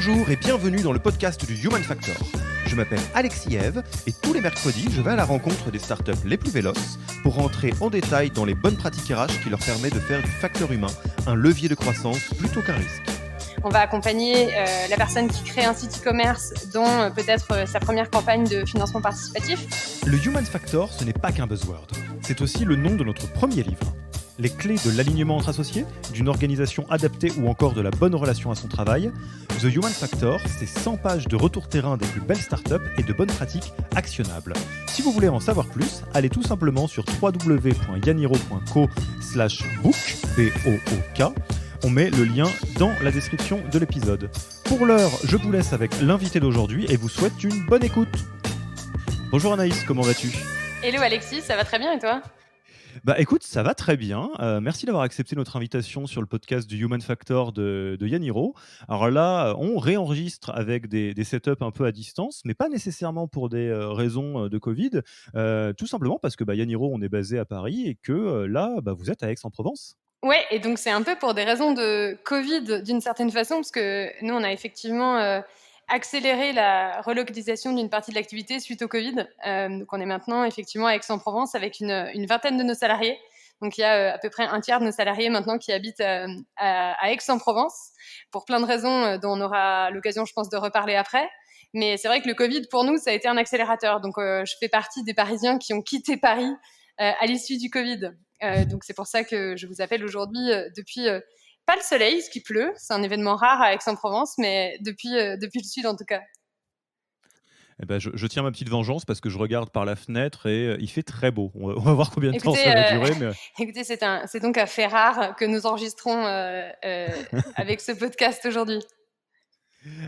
Bonjour et bienvenue dans le podcast du Human Factor. Je m'appelle Alexis Eve et tous les mercredis, je vais à la rencontre des startups les plus véloces pour rentrer en détail dans les bonnes pratiques RH qui leur permettent de faire du facteur humain un levier de croissance plutôt qu'un risque. On va accompagner la personne qui crée un site e-commerce dans peut-être sa première campagne de financement participatif. Le Human Factor, ce n'est pas qu'un buzzword. C'est aussi le nom de notre premier livre. Les clés de l'alignement entre associés, d'une organisation adaptée ou encore de la bonne relation à son travail. The Human Factor, c'est 100 pages de retour terrain des plus belles startups et de bonnes pratiques actionnables. Si vous voulez en savoir plus, allez tout simplement sur www.yaniro.co/book, B-O-O-K. On met le lien dans la description de l'épisode. Pour l'heure, je vous laisse avec l'invité d'aujourd'hui et vous souhaite une bonne écoute. Bonjour Anaïs, comment vas-tu ? Hello Alexis, ça va très bien et toi ? Bah écoute, ça va très bien. Merci d'avoir accepté notre invitation sur le podcast du Human Factor de Yaniro. Alors là, on réenregistre avec des setups un peu à distance, mais pas nécessairement pour des raisons de Covid. Tout simplement parce que Yaniro, on est basé à Paris et que là, vous êtes à Aix-en-Provence. Ouais, et donc c'est un peu pour des raisons de Covid d'une certaine façon, parce que nous, on a effectivement accéléré la relocalisation d'une partie de l'activité suite au Covid. Donc on est maintenant effectivement à Aix-en-Provence avec une vingtaine de nos salariés. Donc il y a à peu près un tiers de nos salariés maintenant qui habitent à Aix-en-Provence, pour plein de raisons dont on aura l'occasion, je pense, de reparler après. Mais c'est vrai que le Covid, pour nous, ça a été un accélérateur. Donc je fais partie des Parisiens qui ont quitté Paris à l'issue du Covid. Donc c'est pour ça que je vous appelle aujourd'hui depuis pas le soleil, parce qu'il pleut, c'est un événement rare à Aix-en-Provence, mais depuis le sud en tout cas. Eh ben, je tiens ma petite vengeance parce que je regarde par la fenêtre et il fait très beau. On va voir combien de temps Écoutez, ça va durer. Mais... écoutez, c'est donc un fait rare que nous enregistrons avec ce podcast aujourd'hui.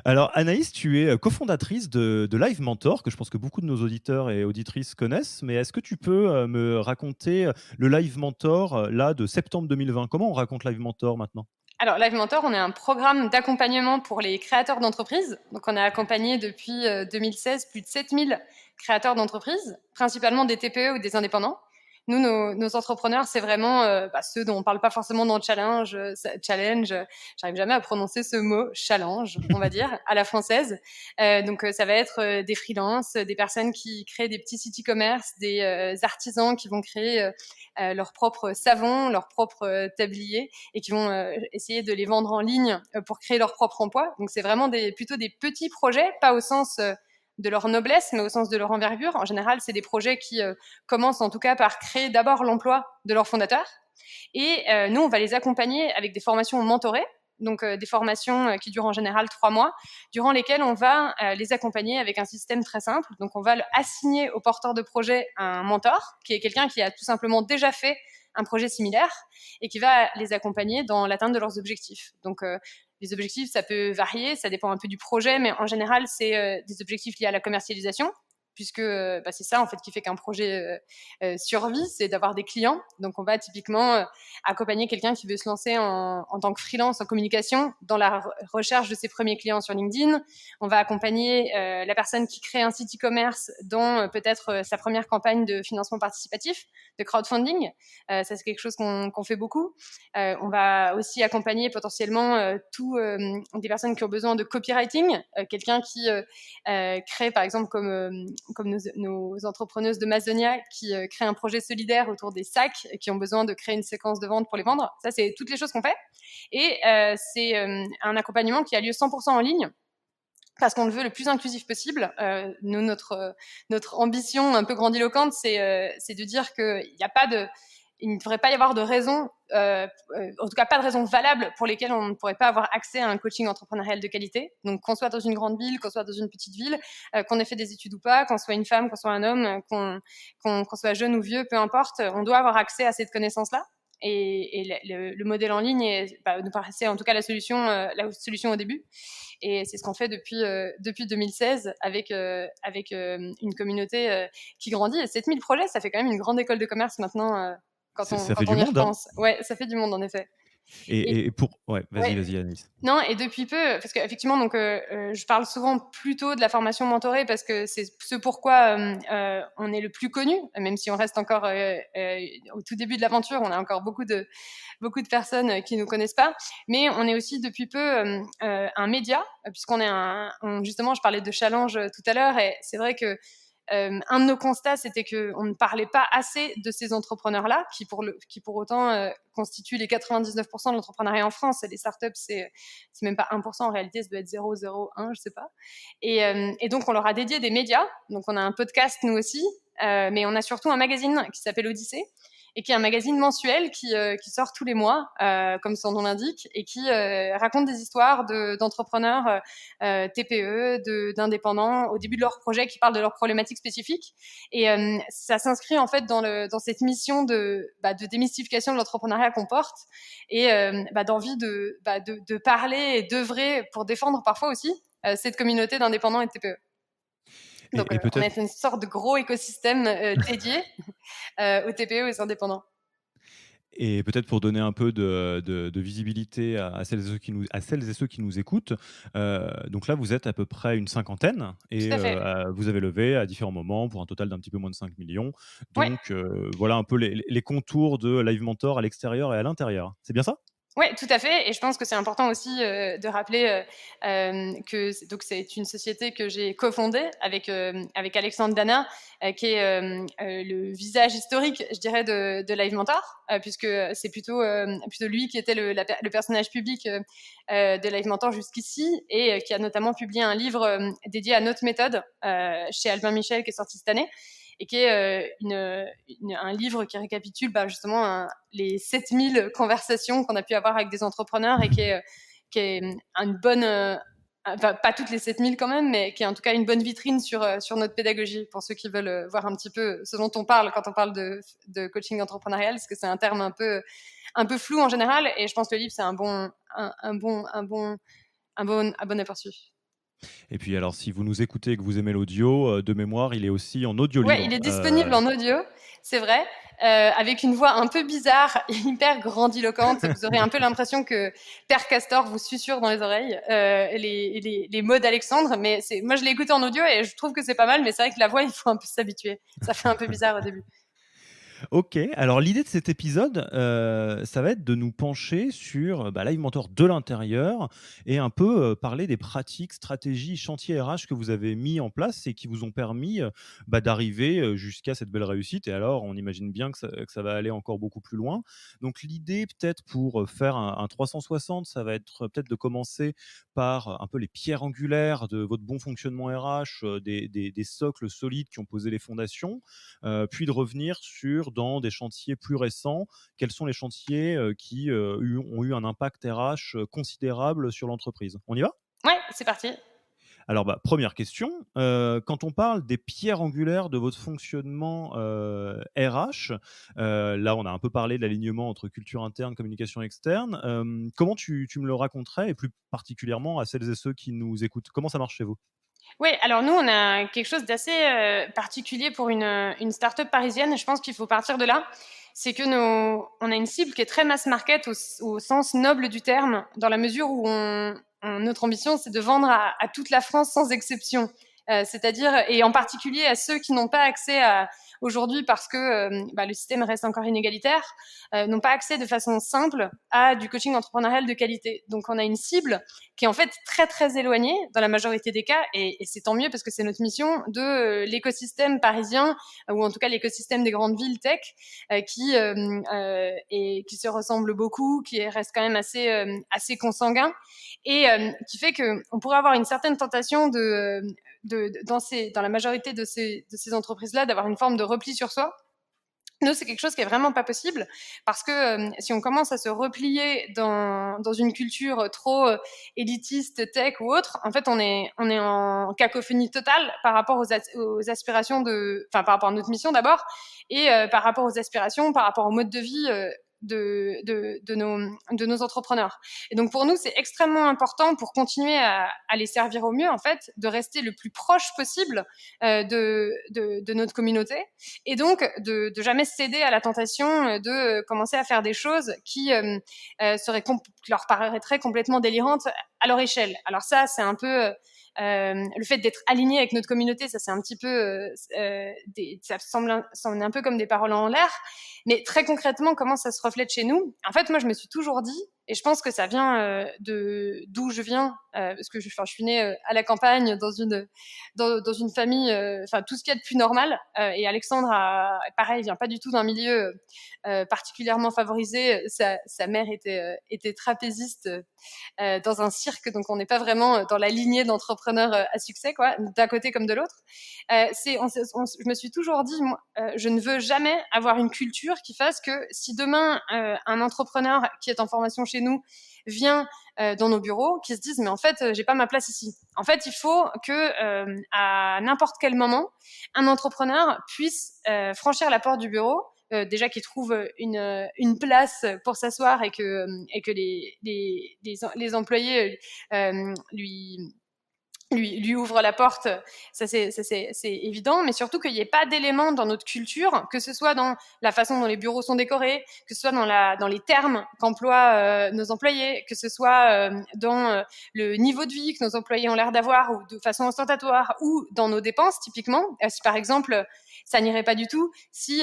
Alors Anaïs, tu es cofondatrice de Live Mentor, que je pense que beaucoup de nos auditeurs et auditrices connaissent, mais est-ce que tu peux me raconter le Live Mentor là de septembre 2020 ? Comment on raconte Live Mentor maintenant ? Alors, Live Mentor, on est un programme d'accompagnement pour les créateurs d'entreprises. Donc, on a accompagné depuis 2016 plus de 7000 créateurs d'entreprises, principalement des TPE ou des indépendants. Nous, nos entrepreneurs, c'est vraiment ceux dont on parle pas forcément dans challenge. J'arrive jamais à prononcer ce mot, challenge, on va dire, à la française. Donc, ça va être des freelances, des personnes qui créent des petits sites e-commerce, des artisans qui vont créer leur propre savon, leur propre tablier et qui vont essayer de les vendre en ligne pour créer leur propre emploi. Donc, c'est vraiment plutôt des petits projets, pas au sens de leur noblesse, mais au sens de leur envergure. En général, c'est des projets qui commencent en tout cas par créer d'abord l'emploi de leurs fondateurs. Et nous, on va les accompagner avec des formations mentorées, donc des formations qui durent en général 3 mois, durant lesquelles on va les accompagner avec un système très simple. Donc, on va assigner au porteur de projet un mentor, qui est quelqu'un qui a tout simplement déjà fait un projet similaire et qui va les accompagner dans l'atteinte de leurs objectifs. Donc, les objectifs, ça peut varier, ça dépend un peu du projet, mais en général, c'est des objectifs liés à la commercialisation, puisque c'est ça en fait qui fait qu'un projet survit, c'est d'avoir des clients. Donc on va typiquement accompagner quelqu'un qui veut se lancer en tant que freelance en communication dans la recherche de ses premiers clients sur LinkedIn. On va accompagner la personne qui crée un site e-commerce dans peut-être sa première campagne de financement participatif, de crowdfunding. Ça c'est quelque chose qu'on fait beaucoup. On va aussi accompagner potentiellement des personnes qui ont besoin de copywriting, quelqu'un qui crée par exemple comme nos entrepreneuses de Mazonia qui créent un projet solidaire autour des sacs et qui ont besoin de créer une séquence de vente pour les vendre. Ça, c'est toutes les choses qu'on fait. Et c'est un accompagnement qui a lieu 100% en ligne parce qu'on le veut le plus inclusif possible. Nous, notre ambition un peu grandiloquente, c'est de dire il ne devrait pas y avoir de raison, en tout cas pas de raison valable pour lesquelles on ne pourrait pas avoir accès à un coaching entrepreneurial de qualité. Donc qu'on soit dans une grande ville, qu'on soit dans une petite ville, qu'on ait fait des études ou pas, qu'on soit une femme, qu'on soit un homme, qu'on soit jeune ou vieux, peu importe, on doit avoir accès à cette connaissance-là. Et le modèle en ligne nous paraissait en tout cas la solution au début. Et c'est ce qu'on fait depuis 2016 avec une communauté qui grandit. Et 7000 projets, ça fait quand même une grande école de commerce maintenant. Quand on y repense. Ouais, ça fait du monde en effet. Et pour... Ouais, Ouais. vas-y, Anis. Non, et depuis peu, parce qu'effectivement, donc, je parle souvent plutôt de la formation mentorée parce que c'est ce pourquoi on est le plus connu, même si on reste encore au tout début de l'aventure, on a encore beaucoup de personnes qui nous connaissent pas, mais on est aussi depuis peu un média, puisqu'on est justement, je parlais de challenge tout à l'heure, et c'est vrai que un de nos constats, c'était qu'on ne parlait pas assez de ces entrepreneurs-là, qui pour autant constituent les 99% de l'entrepreneuriat en France. Et les startups, c'est même pas 1%, en réalité, ça doit être 0,01, je sais pas. Et donc, on leur a dédié des médias. Donc, on a un podcast, nous aussi, mais on a surtout un magazine qui s'appelle Odyssée, et qui est un magazine mensuel qui sort tous les mois, comme son nom l'indique, et qui raconte des histoires d'entrepreneurs TPE, d'indépendants au début de leur projet, qui parlent de leurs problématiques spécifiques. Et ça s'inscrit en fait dans cette mission de démystification de l'entrepreneuriat qu'on porte, et d'envie de parler et d'œuvrer pour défendre parfois aussi cette communauté d'indépendants et de TPE. Donc, Et on peut-être... est une sorte de gros écosystème dédié aux TPE et aux indépendants. Et peut-être pour donner un peu de visibilité à celles et ceux qui nous écoutent, donc là, vous êtes à peu près une cinquantaine Tout et à fait. vous avez levé à différents moments pour un total d'un petit peu moins de 5 millions. Ouais. Donc voilà un peu les contours de Live Mentor à l'extérieur et à l'intérieur. C'est bien ça? Ouais, tout à fait, et je pense que c'est important aussi de rappeler que c'est une société que j'ai cofondée avec Alexandre Dana, qui est le visage historique, je dirais, de Live Mentor, puisque c'est plutôt lui qui était le personnage public de Live Mentor jusqu'ici, et qui a notamment publié un livre dédié à notre méthode chez Albin Michel, qui est sorti cette année, et qui est un livre qui récapitule justement les 7000 conversations qu'on a pu avoir avec des entrepreneurs, et qui est une bonne, enfin, pas toutes les 7000 quand même, mais qui est en tout cas une bonne vitrine sur notre pédagogie, pour ceux qui veulent voir un petit peu ce dont on parle quand on parle de coaching entrepreneurial, parce que c'est un terme un peu flou en général, et je pense que le livre, c'est un bon aperçu. Et puis alors, si vous nous écoutez et que vous aimez l'audio, de mémoire, il est aussi en Ouais, il audio-livre. est disponible en audio, c'est vrai, avec une voix un peu bizarre, hyper grandiloquente. Vous aurez un peu l'impression que Père Castor vous susurre dans les oreilles les mots d'Alexandre, mais moi je l'ai écouté en audio et je trouve que c'est pas mal, mais c'est vrai que la voix, il faut un peu s'habituer. Ça fait un peu bizarre au début. Ok, alors l'idée de cet épisode, ça va être de nous pencher sur Live Mentor de l'intérieur et un peu parler des pratiques, stratégies, chantiers RH que vous avez mis en place et qui vous ont permis d'arriver jusqu'à cette belle réussite. Et alors, on imagine bien que ça va aller encore beaucoup plus loin. Donc l'idée, peut-être pour faire un 360, ça va être peut-être de commencer par un peu les pierres angulaires de votre bon fonctionnement RH, des socles solides qui ont posé les fondations, puis de revenir dans des chantiers plus récents. Quels sont les chantiers qui ont eu un impact RH considérable sur l'entreprise? On y va? Ouais, c'est parti. Alors, première question, quand on parle des pierres angulaires de votre fonctionnement RH, là, on a un peu parlé de l'alignement entre culture interne, communication externe. Comment tu me le raconterais, et plus particulièrement à celles et ceux qui nous écoutent? Comment ça marche chez vous? Oui, alors nous, on a quelque chose d'assez particulier pour une start-up parisienne. Je pense qu'il faut partir de là. C'est que on a une cible qui est très mass market au sens noble du terme, dans la mesure où notre ambition, c'est de vendre à toute la France sans exception. C'est-à-dire, et en particulier à ceux qui n'ont pas accès aujourd'hui, parce que le système reste encore inégalitaire, n'ont pas accès de façon simple à du coaching entrepreneurial de qualité. Donc, on a une cible qui est en fait très très éloignée dans la majorité des cas, et c'est tant mieux parce que c'est notre mission, de l'écosystème parisien, ou en tout cas l'écosystème des grandes villes tech, qui se ressemble beaucoup, qui reste quand même assez consanguin, et qui fait que on pourrait avoir une certaine tentation dans la majorité de ces entreprises-là, d'avoir une forme de repli sur soi. Nous, c'est quelque chose qui est vraiment pas possible, parce que si on commence à se replier dans une culture trop élitiste, tech ou autre, en fait, on est en cacophonie totale par rapport aux aspirations par rapport à notre mission d'abord, et par rapport aux aspirations, par rapport au mode de vie de nos entrepreneurs. Et donc pour nous, c'est extrêmement important pour continuer à les servir au mieux, en fait, de rester le plus proche possible de notre communauté, et donc de jamais céder à la tentation de commencer à faire des choses qui leur paraîtraient complètement délirantes à leur échelle. Alors ça, c'est un peu le fait d'être aligné avec notre communauté, ça c'est un petit peu, ça semble un peu comme des paroles en l'air, mais très concrètement, comment ça se reflète chez nous? En fait, moi, je me suis toujours dit, et je pense que ça vient d'où je viens, parce que je suis née à la campagne dans une famille, enfin tout ce qu'il y a de plus normal. Et Alexandre, pareil, vient pas du tout d'un milieu particulièrement favorisé. Sa mère était trapéziste dans un cirque, donc on n'est pas vraiment dans la lignée d'entrepreneurs à succès, quoi, d'un côté comme de l'autre. Je me suis toujours dit, moi, je ne veux jamais avoir une culture qui fasse que si demain un entrepreneur qui est en formation chez nous vient dans nos bureaux, qui se disent mais en fait j'ai pas ma place ici. En fait, il faut que à n'importe quel moment, un entrepreneur puisse franchir la porte du bureau, déjà qu'il trouve une place pour s'asseoir, et que les employés lui ouvre la porte, ça c'est évident, mais surtout qu'il n'y ait pas d'éléments dans notre culture, que ce soit dans la façon dont les bureaux sont décorés, que ce soit dans les termes qu'emploient nos employés, que ce soit dans le niveau de vie que nos employés ont l'air d'avoir, ou de façon ostentatoire, ou dans nos dépenses, typiquement. Si par exemple, ça n'irait pas du tout si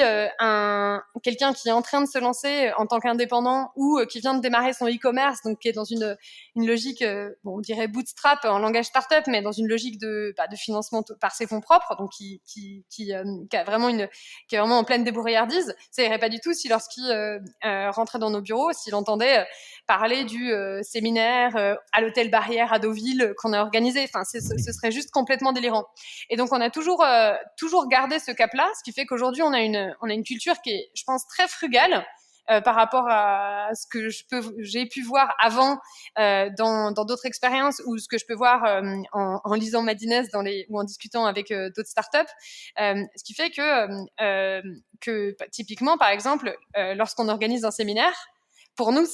quelqu'un qui est en train de se lancer en tant qu'indépendant, ou qui vient de démarrer son e-commerce, donc qui est dans une logique, on dirait bootstrap en langage startup, mais dans une logique de financement par ses fonds propres, donc qui est vraiment en pleine débrouillardise. Ça irait pas du tout si, lorsqu'il rentrait dans nos bureaux, s'il entendait parler du séminaire à l'hôtel Barrière à Deauville qu'on a organisé. Enfin, ce serait juste complètement délirant. Et donc on a toujours gardé ce cap-là, ce qui fait qu'aujourd'hui on a une culture qui est, je pense, très frugale, par rapport à ce que j'ai pu voir avant dans d'autres expériences, ou ce que je peux voir en lisant Madines ou en discutant avec d'autres startups. Ce qui fait que typiquement, par exemple, lorsqu'on organise un séminaire, pour nous, on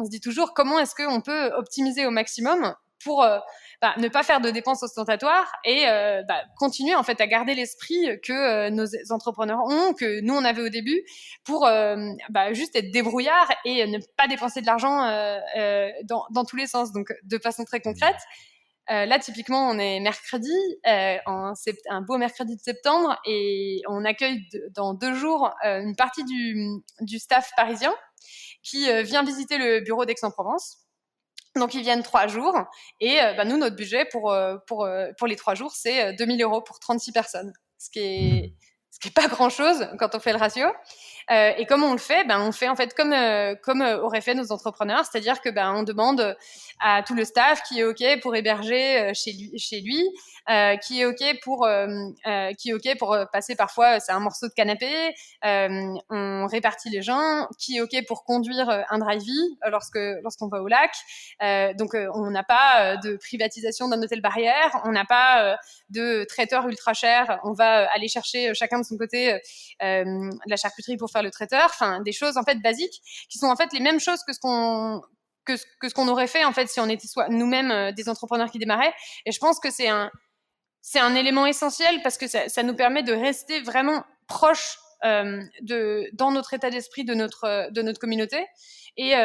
se dit toujours comment est-ce qu'on peut optimiser au maximum pour ne pas faire de dépenses ostentatoires, et continuer en fait à garder l'esprit que nos entrepreneurs ont, que nous on avait au début, pour juste être débrouillard et ne pas dépenser de l'argent dans tous les sens. Donc de façon très concrète, là typiquement on est mercredi, un beau mercredi de septembre, et on accueille dans 2 jours une partie du staff parisien qui vient visiter le bureau d'Aix-en-Provence. Donc, ils viennent 3 jours, et nous, notre budget pour les 3 jours, c'est 2 000 € pour 36 personnes, ce qui est pas grand-chose quand on fait le ratio. Et comment on le fait? On fait en fait comme auraient fait nos entrepreneurs, c'est-à-dire que on demande à tout le staff qui est OK pour héberger chez lui, qui est OK pour passer parfois, c'est un morceau de canapé, on répartit les gens, qui est OK pour conduire un drive-in lorsqu'on va au lac. Donc on n'a pas de privatisation d'un hôtel Barrière, on n'a pas de traiteur ultra cher, on va aller chercher chacun de son côté de la charcuterie pour faire le traiteur, enfin des choses en fait basiques, qui sont en fait les mêmes choses que ce qu'on aurait fait en fait si on était nous-mêmes des entrepreneurs qui démarraient. Et je pense que c'est un élément essentiel, parce que ça nous permet de rester vraiment proche dans notre état d'esprit de notre communauté, et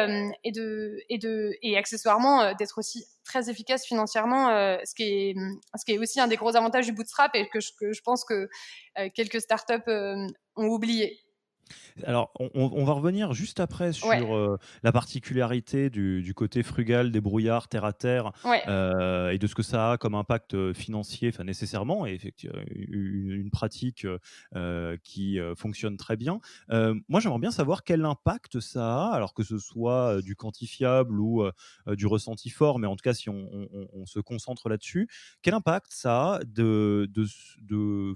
accessoirement d'être aussi très efficace financièrement, ce qui est aussi un des gros avantages du bootstrap, et que je pense que quelques startups ont oublié. Alors, on va revenir juste après Ouais, sur la particularité du côté frugal, débrouillard, terre à terre, ouais. et de ce que ça a comme impact financier, enfin nécessairement, et effectivement, une pratique qui fonctionne très bien. Moi, j'aimerais bien savoir quel impact ça a, alors que ce soit du quantifiable ou du ressenti fort, mais en tout cas, si on se concentre là-dessus, quel impact ça a de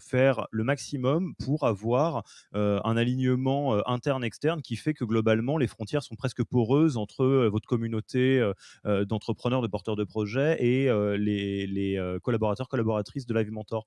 faire le maximum pour avoir un alignement alignement interne-externe qui fait que globalement, les frontières sont presque poreuses entre votre communauté d'entrepreneurs, de porteurs de projets et les collaborateurs, collaboratrices de Live Mentor.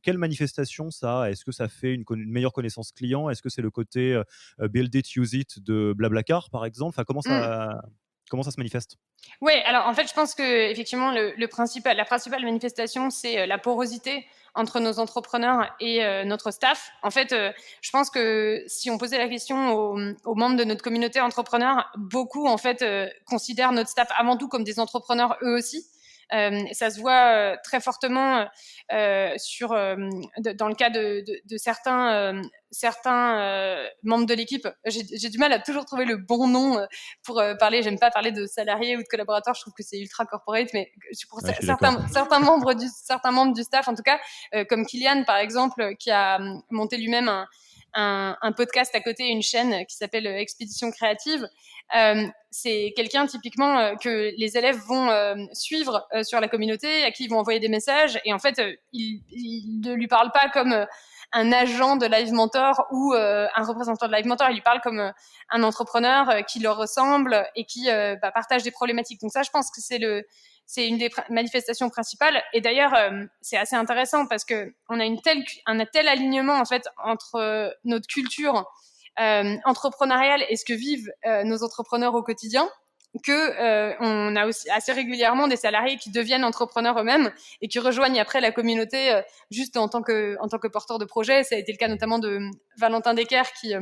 Quelle manifestation ça a? Est-ce que ça fait une meilleure connaissance client? Est-ce que c'est le côté build it, use it de Blablacar, par exemple? Enfin, Mm. comment ça se manifeste? Oui, alors en fait, je pense que effectivement, la principale manifestation, c'est la porosité entre nos entrepreneurs et notre staff. En fait, je pense que si on posait la question aux membres de notre communauté entrepreneur, beaucoup en fait considèrent notre staff avant tout comme des entrepreneurs eux aussi. Ça se voit très fortement dans le cas de certains membres de l'équipe. J'ai du mal à toujours trouver le bon nom pour parler. J'aime pas parler de salariés ou de collaborateurs. Je trouve que c'est ultra corporate, mais pour Ouais, je suis d'accord. certains membres du staff, en tout cas, comme Kylian par exemple, qui a monté lui-même un podcast à côté, une chaîne qui s'appelle Expédition Créative. C'est quelqu'un typiquement que les élèves vont suivre sur la communauté, à qui ils vont envoyer des messages, et en fait, il ne lui parle pas comme un agent de Live Mentor ou un représentant de Live Mentor. Il lui parle comme un entrepreneur qui leur ressemble et qui partage des problématiques. Donc ça, je pense que c'est une des manifestations principales. Et d'ailleurs, c'est assez intéressant parce que on a un tel alignement en fait entre notre culture entrepreneuriale et ce que vivent nos entrepreneurs au quotidien, que on a aussi assez régulièrement des salariés qui deviennent entrepreneurs eux-mêmes et qui rejoignent après la communauté juste en tant que porteur de projet. Ça a été le cas notamment de Valentin Decker qui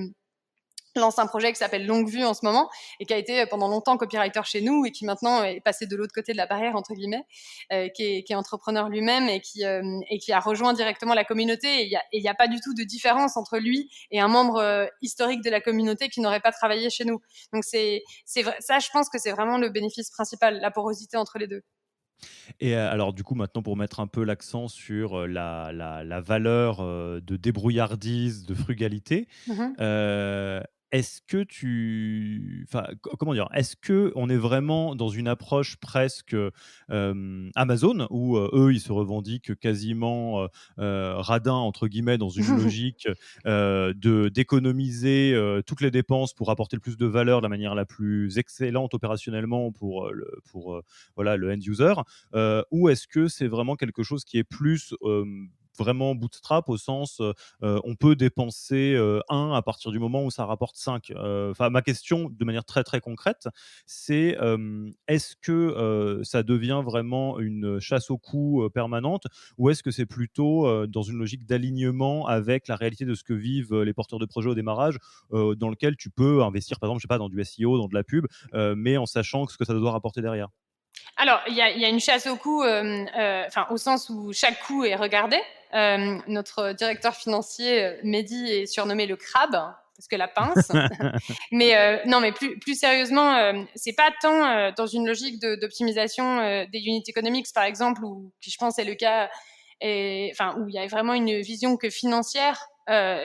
lance un projet qui s'appelle Longue Vue en ce moment et qui a été pendant longtemps copywriter chez nous et qui maintenant est passé de l'autre côté de la barrière entre guillemets, qui est entrepreneur lui-même et qui a rejoint directement la communauté. Et il y a pas du tout de différence entre lui et un membre historique de la communauté qui n'aurait pas travaillé chez nous. Donc c'est vrai, ça, je pense que c'est vraiment le bénéfice principal, la porosité entre les deux. Et alors du coup, maintenant pour mettre un peu l'accent sur la valeur de débrouillardise, de frugalité, Mm-hmm. est-ce que enfin, comment dire? Est-ce que on est vraiment dans une approche presque Amazon où eux, ils se revendiquent quasiment radins entre guillemets dans une logique d'économiser toutes les dépenses pour apporter le plus de valeur de la manière la plus excellente opérationnellement pour voilà, le end user, ou est-ce que c'est vraiment quelque chose qui est plus vraiment bootstrap au sens on peut dépenser 1 à partir du moment où ça rapporte 5. Enfin, ma question de manière très très concrète, c'est est-ce que ça devient vraiment une chasse au coût permanente, ou est-ce que c'est plutôt dans une logique d'alignement avec la réalité de ce que vivent les porteurs de projets au démarrage, dans lequel tu peux investir par exemple, je sais pas, dans du SEO, dans de la pub, mais en sachant ce que ça doit rapporter derrière? Alors, il y a une chasse au coût, au sens où chaque coût est regardé. Notre directeur financier, Mehdi, est surnommé le crabe, parce que la pince. Mais non, mais plus sérieusement, c'est pas tant dans une logique d'optimisation des unit economics, par exemple, qui je pense est le cas, où il y a vraiment une vision que financière.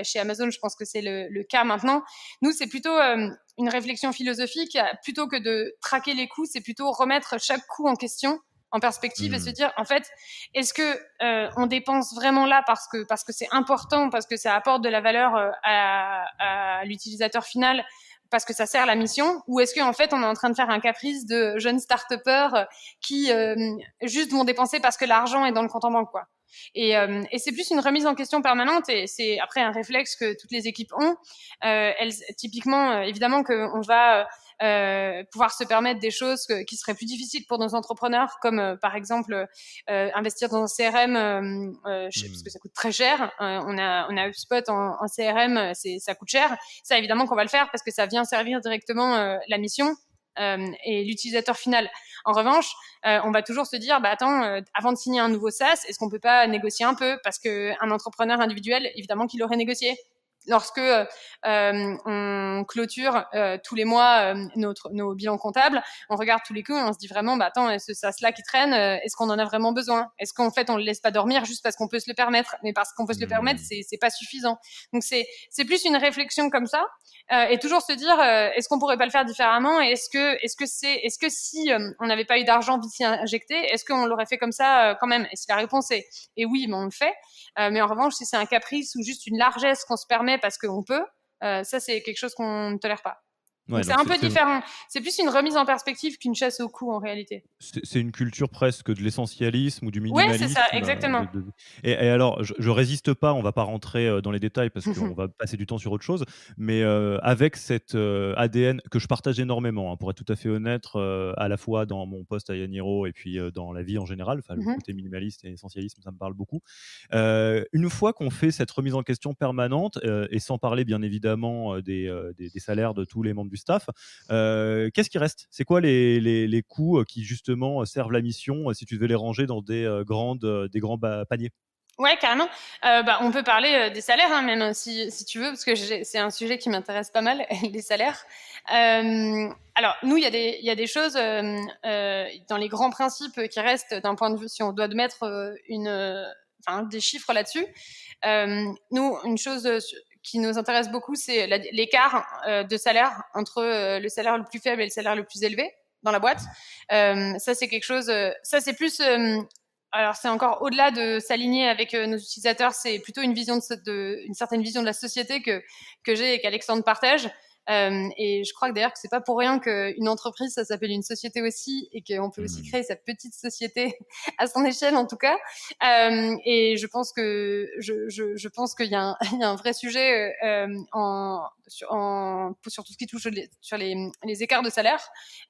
Chez Amazon, je pense que c'est le cas maintenant. Nous, c'est plutôt une réflexion philosophique. Plutôt que de traquer les coûts, c'est plutôt remettre chaque coût en question, en perspective, et se dire, en fait, est-ce que on dépense vraiment là parce que c'est important, parce que ça apporte de la valeur à l'utilisateur final, parce que ça sert la mission, ou est-ce qu'en fait on est en train de faire un caprice de jeunes start-upers qui juste vont dépenser parce que l'argent est dans le compte en banque, quoi. Et c'est plus une remise en question permanente, et c'est après un réflexe que toutes les équipes ont. Typiquement, évidemment qu'on va pouvoir se permettre des choses qui seraient plus difficiles pour nos entrepreneurs, comme par exemple investir dans un CRM, parce que ça coûte très cher. On a HubSpot en CRM, ça coûte cher. Ça, évidemment qu'on va le faire parce que ça vient servir directement la mission et l'utilisateur final. En revanche, on va toujours se dire, attends, avant de signer un nouveau SaaS, est-ce qu'on peut pas négocier un peu? Parce qu'un entrepreneur individuel, évidemment qu'il aurait négocié. Lorsque on clôture tous les mois nos bilans comptables, on regarde tous les coûts et on se dit vraiment, attends, ce SaaS-là qui traîne, est-ce qu'on en a vraiment besoin? Est-ce qu'en fait on le laisse pas dormir juste parce qu'on peut se le permettre? Mais parce qu'on peut se le permettre, c'est pas suffisant. Donc c'est plus une réflexion comme ça, et toujours se dire, est-ce qu'on pourrait pas le faire différemment? Et est-ce que si on n'avait pas eu d'argent VC injecté, est-ce qu'on l'aurait fait comme ça quand même? Et si la réponse est oui, on le fait. Mais en revanche, si c'est un caprice ou juste une largesse qu'on se permet permet parce qu'on peut, ça, c'est quelque chose qu'on ne tolère pas. Ouais, Donc, c'est donc un peu différent. C'est plus une remise en perspective qu'une chasse au cou, en réalité. c'est une culture presque de l'essentialisme ou du Ouais, c'est ça, minimalisme, exactement. et alors je résiste pas, on va pas rentrer, dans les détails parce qu'on va passer du temps sur autre chose, mais avec cet, ADN que je partage énormément, hein, pour être tout à fait honnête, à la fois dans mon poste à Yaniro et puis, dans la vie en général. Enfin, le côté minimaliste et essentialisme, ça me parle beaucoup. Une fois qu'on fait cette remise en question permanente, et sans parler bien évidemment, des salaires de tous les membres du staff, qu'est-ce qui reste? C'est quoi les coûts, qui justement, servent la mission, si tu devais les ranger dans des grands paniers? Ouais, carrément. On peut parler des salaires, hein, même si tu veux, parce que c'est un sujet qui m'intéresse pas mal, les salaires. Alors, nous, il y a des choses dans les grands principes qui restent d'un point de vue, si on doit mettre des chiffres là-dessus. Nous, une chose qui nous intéresse beaucoup, c'est l'écart de salaire entre le salaire le plus faible et le salaire le plus élevé dans la boîte. Ça, c'est quelque chose. Ça, c'est plus. Alors, c'est encore au-delà de s'aligner avec nos utilisateurs, c'est plutôt une vision une certaine vision de la société que j'ai et qu'Alexandre partage. Et je crois que d'ailleurs que c'est pas pour rien qu'une entreprise, ça s'appelle une société aussi, et qu'on peut aussi créer sa petite société à son échelle en tout cas. Et je pense je pense qu'il y a il y a un vrai sujet sur tout ce qui touche sur les écarts de salaire.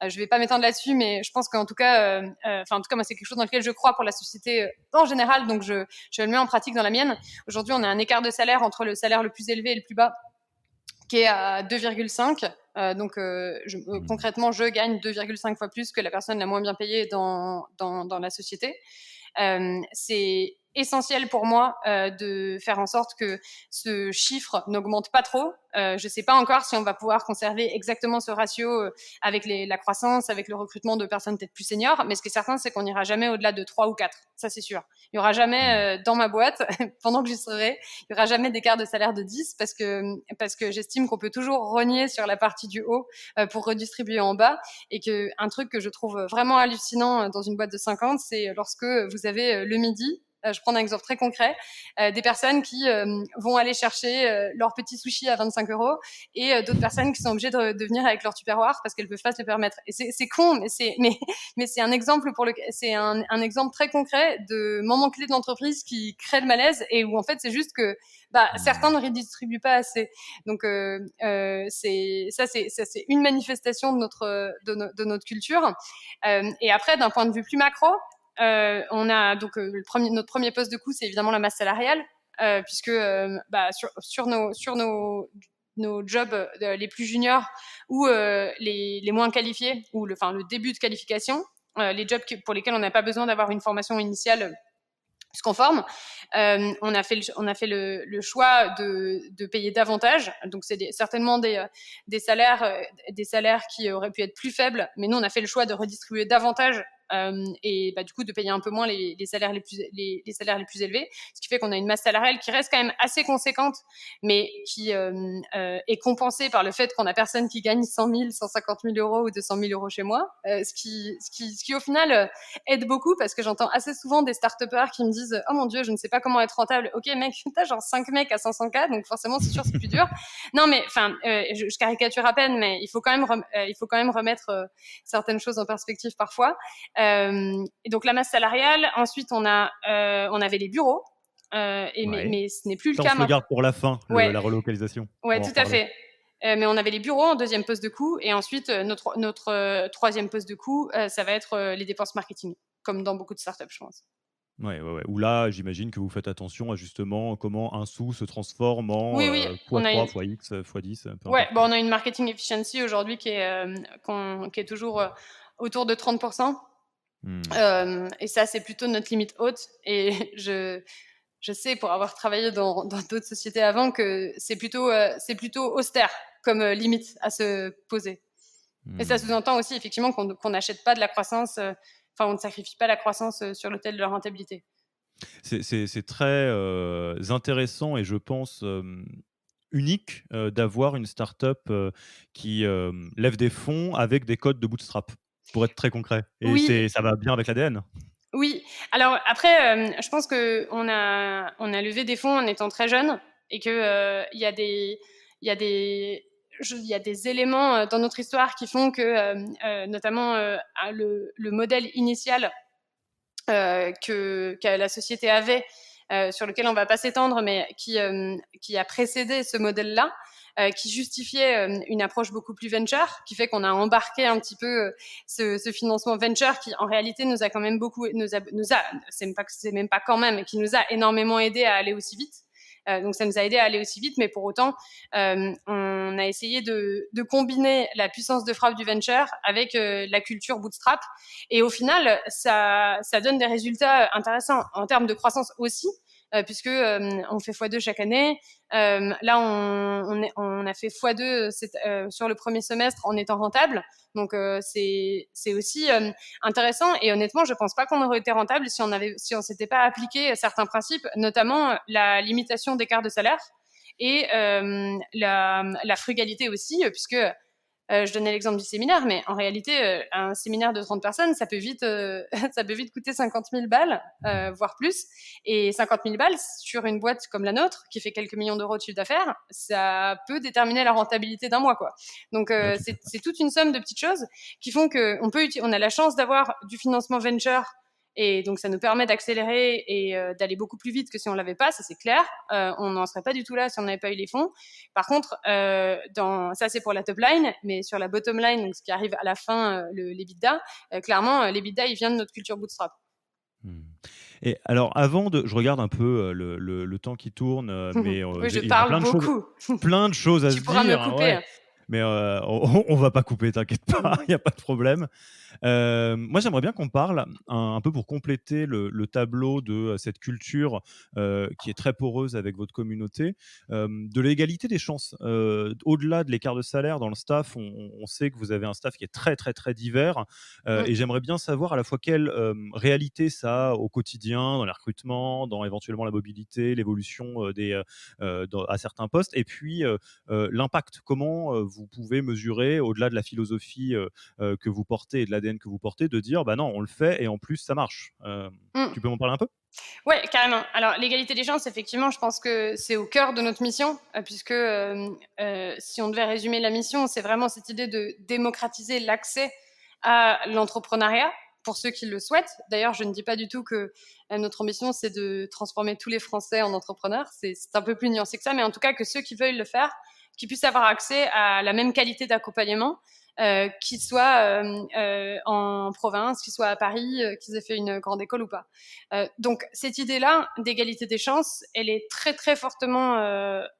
Je vais pas m'étendre là-dessus, mais je pense qu'en tout cas, en tout cas, moi, c'est quelque chose dans lequel je crois pour la société en général, donc je le mets en pratique dans la mienne. Aujourd'hui, on a un écart de salaire entre le salaire le plus élevé et le plus bas qui est à 2,5. Concrètement, je gagne 2,5 fois plus que la personne la moins bien payée dans la société. C'est essentiel pour moi de faire en sorte que ce chiffre n'augmente pas trop. Je ne sais pas encore si on va pouvoir conserver exactement ce ratio avec la croissance, avec le recrutement de personnes peut-être plus seniors, mais ce qui est certain, c'est qu'on n'ira jamais au-delà de 3 ou 4. Ça, c'est sûr. Il n'y aura jamais dans ma boîte, pendant que j'y serai, il n'y aura jamais d'écart de salaire de 10 parce que j'estime qu'on peut toujours rogner sur la partie du haut pour redistribuer en bas, et un truc que je trouve vraiment hallucinant dans une boîte de 50, c'est lorsque vous avez le midi, je prends un exemple très concret, des personnes qui vont aller chercher leur petit sushi à 25 € et d'autres personnes qui sont obligées de venir avec leur tupperware parce qu'elles ne peuvent pas se le permettre. Et c'est con, mais c'est un exemple c'est un exemple très concret de moment clé de l'entreprise qui crée le malaise, et où en fait c'est juste que certains ne redistribuent pas assez. Donc c'est une manifestation de notre culture. Et après, d'un point de vue plus macro, on a donc notre premier poste de coût, c'est évidemment la masse salariale, puisque sur nos jobs les plus juniors ou les moins qualifiés, ou le début de qualification, les jobs pour lesquels on n'a pas besoin d'avoir une formation initiale puisqu'on forme, on a fait le choix de payer davantage. Donc c'est certainement des salaires qui auraient pu être plus faibles, mais nous on a fait le choix de redistribuer davantage. Et du coup de payer un peu moins les salaires les plus élevés, ce qui fait qu'on a une masse salariale qui reste quand même assez conséquente, mais qui est compensée par le fait qu'on a personne qui gagne 100 000, 150 000 € ou 200 000 € chez moi, ce qui au final aide beaucoup, parce que j'entends assez souvent des start-upers qui me disent « Oh mon Dieu, je ne sais pas comment être rentable. » Ok mec, t'as genre 5 mecs à 500K, donc forcément c'est sûr c'est plus dur. Non mais je caricature à peine, mais il faut quand même remettre certaines choses en perspective parfois. Et donc la masse salariale. Ensuite, on avait les bureaux, mais ce n'est plus le Ça, on cas se le maintenant. garde pour la fin, Ouais, la relocalisation. ouais, On va en tout à reparler. fait. Mais on avait les bureaux en deuxième poste de coût, et ensuite notre troisième poste de coût, ça va être les dépenses marketing, comme dans beaucoup de startups, je pense. Ouais, ouais, ouais. Où là, j'imagine que vous faites attention à justement comment un sou se transforme en Oui, oui, fois 3, fois X, fois 10, peu ouais, importe. on a une marketing efficiency aujourd'hui qui est toujours autour de 30%. Mmh. Et ça, c'est plutôt notre limite haute. Et je sais, pour avoir travaillé dans d'autres sociétés avant, que c'est plutôt austère comme limite à se poser. Et ça Mmh. sous-entend aussi effectivement qu'on n'achète pas de la croissance, on ne sacrifie pas la croissance sur l'autel de la rentabilité. C'est très, intéressant et je pense, unique, d'avoir une start-up, qui, lève des fonds avec des codes de bootstrap, pour être très concret, et Oui, ça va bien avec l'ADN. oui. Alors après, je pense qu'on a levé des fonds en étant très jeune. et que il y a des éléments dans notre histoire qui font que, notamment, le modèle initial que la société avait, sur lequel on ne va pas s'étendre, mais qui a précédé ce modèle-là, qui justifiait une approche beaucoup plus venture, qui fait qu'on a embarqué un petit peu ce financement venture qui, en réalité, nous a quand même beaucoup, c'est même pas quand même, mais qui nous a énormément aidé à aller aussi vite. Donc ça nous a aidé à aller aussi vite, mais pour autant, on a essayé de combiner la puissance de frappe du venture avec la culture bootstrap, et au final, ça donne des résultats intéressants en termes de croissance aussi, puisque on fait x2 chaque année. Là, on a fait x2 sur le premier semestre en étant rentable. Donc, c'est aussi intéressant. Et honnêtement, je pense pas qu'on aurait été rentable si on s'était pas appliqué certains principes, notamment la limitation d'écart de salaire et la frugalité aussi, puisque je donnais l'exemple du séminaire, mais en réalité, un séminaire de 30 personnes, ça peut vite coûter 50 000 balles, voire plus. Et 50 000 balles sur une boîte comme la nôtre, qui fait quelques millions d'euros de chiffre d'affaires, ça peut déterminer la rentabilité d'un mois, quoi. Donc, c'est toute une somme de petites choses qui font on a la chance d'avoir du financement venture. Et donc, ça nous permet d'accélérer et d'aller beaucoup plus vite que si on l'avait pas, ça c'est clair. On n'en serait pas du tout là si on n'avait pas eu les fonds. Par contre, ça c'est pour la top line, mais sur la bottom line, donc ce qui arrive à la fin, l'EBITDA, clairement, l'EBITDA, il vient de notre culture bootstrap. Et alors, je regarde un peu le temps qui tourne, mais oui, je il y a parle beaucoup. Plein de choses à se Tu pourras me dire. couper. Ouais. Mais on va pas couper, t'inquiète pas, il n'y a pas de problème. Moi, j'aimerais bien qu'on parle un peu pour compléter le tableau de cette culture qui est très poreuse avec votre communauté, de l'égalité des chances. Au-delà de l'écart de salaire dans le staff, on sait que vous avez un staff qui est très, très, très divers. Et j'aimerais bien savoir à la fois quelle réalité ça a au quotidien, dans les recrutements, dans éventuellement la mobilité, l'évolution à certains postes, et puis l'impact. Comment vous pouvez mesurer, au-delà de la philosophie que vous portez et de l'ADN que vous portez, de dire bah non, on le fait et en plus ça marche. Tu peux m'en parler un peu? Ouais, carrément. Alors, l'égalité des chances, effectivement, je pense que c'est au cœur de notre mission, puisque si on devait résumer la mission, c'est vraiment cette idée de démocratiser l'accès à l'entrepreneuriat pour ceux qui le souhaitent. D'ailleurs, je ne dis pas du tout que notre ambition, c'est de transformer tous les Français en entrepreneurs. C'est un peu plus nuancé que ça, mais en tout cas, que ceux qui veulent le faire, qui puissent avoir accès à la même qualité d'accompagnement, qu'ils soient en province, qu'ils soient à Paris, qu'ils aient fait une grande école ou pas. Donc, cette idée-là d'égalité des chances, elle est très, très fortement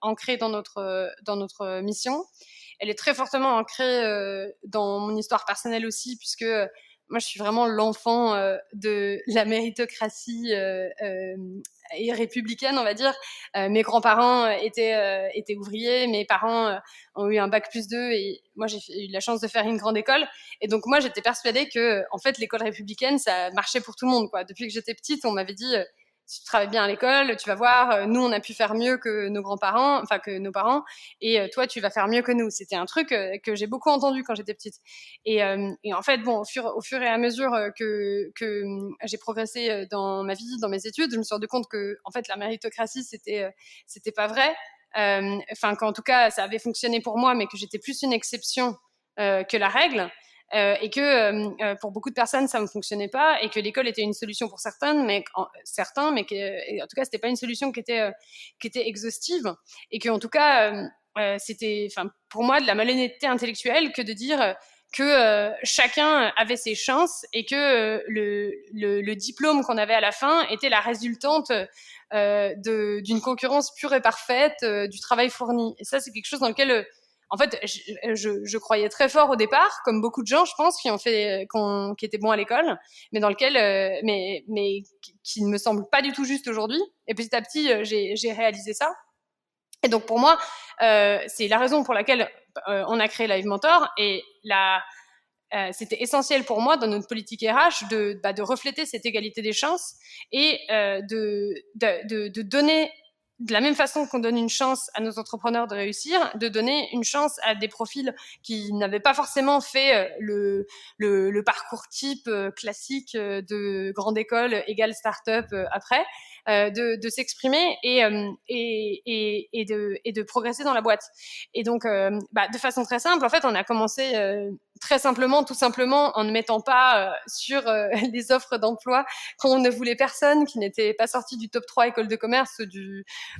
ancrée dans notre mission. Elle est très fortement ancrée dans mon histoire personnelle aussi, puisque moi, je suis vraiment l'enfant de la méritocratie et républicaine, on va dire. Mes grands-parents étaient ouvriers, mes parents ont eu un bac+2 et moi, j'ai eu la chance de faire une grande école. Et donc, moi, j'étais persuadée que, en fait, l'école républicaine, ça marchait pour tout le monde, quoi. Depuis que j'étais petite, on m'avait dit si tu travailles bien à l'école, tu vas voir, nous, on a pu faire mieux que nos grands-parents, enfin, que nos parents, et toi, tu vas faire mieux que nous. C'était un truc que j'ai beaucoup entendu quand j'étais petite. Et en fait, bon, au fur et à mesure que j'ai progressé dans ma vie, dans mes études, je me suis rendu compte que, en fait, la méritocratie, c'était pas vrai. Enfin, qu'en tout cas, ça avait fonctionné pour moi, mais que j'étais plus une exception que la règle. Et que pour beaucoup de personnes, ça ne fonctionnait pas, et que l'école était une solution pour certaines, mais en tout cas, c'était pas une solution qui était exhaustive, et que en tout cas, c'était, enfin, pour moi, de la malhonnêteté intellectuelle que de dire que chacun avait ses chances et que le diplôme qu'on avait à la fin était la résultante d'une concurrence pure et parfaite du travail fourni. Et ça, c'est quelque chose dans lequel en fait, je croyais très fort au départ, comme beaucoup de gens, je pense, qui étaient bons à l'école, mais dans lequel, mais qui ne me semble pas du tout juste aujourd'hui. Et petit à petit, j'ai réalisé ça. Et donc pour moi, c'est la raison pour laquelle on a créé Live Mentor. Et c'était essentiel pour moi dans notre politique RH de refléter cette égalité des chances et de donner, de la même façon qu'on donne une chance à nos entrepreneurs de réussir, de donner une chance à des profils qui n'avaient pas forcément fait le parcours type classique de grande école égale start-up après, de s'exprimer et de progresser dans la boîte. Et donc, de façon très simple, en fait, on a commencé très simplement, tout simplement, en ne mettant pas sur les offres d'emploi qu'on ne voulait personne qui n'était pas sorti du top 3 école de commerce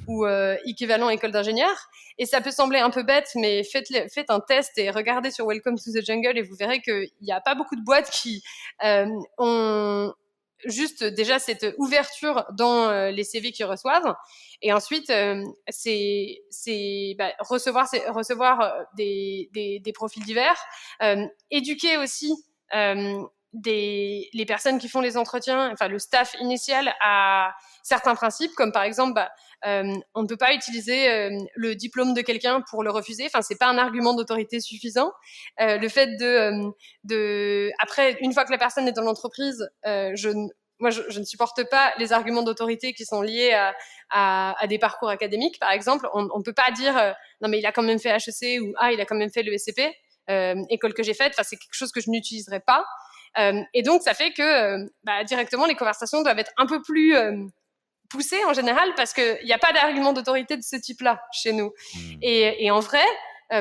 ou équivalent école d'ingénieur. Et ça peut sembler un peu bête, mais faites un test et regardez sur Welcome to the Jungle et vous verrez qu'il n'y a pas beaucoup de boîtes qui ont juste déjà cette ouverture dans les CV qu'ils reçoivent. Et ensuite, c'est recevoir des profils divers, éduquer aussi les personnes qui font les entretiens, enfin le staff initial, à certains principes, comme par exemple, on ne peut pas utiliser le diplôme de quelqu'un pour le refuser. Enfin, c'est pas un argument d'autorité suffisant. Le fait après, une fois que la personne est dans l'entreprise, je ne supporte pas les arguments d'autorité qui sont liés à des parcours académiques, par exemple. On ne peut pas dire non, mais il a quand même fait HEC ou il a quand même fait le SCP, école que j'ai faite. Enfin, c'est quelque chose que je n'utiliserai pas. Et donc, ça fait que directement, les conversations doivent être un peu plus poussées en général parce qu'il n'y a pas d'argument d'autorité de ce type-là chez nous. Et en vrai,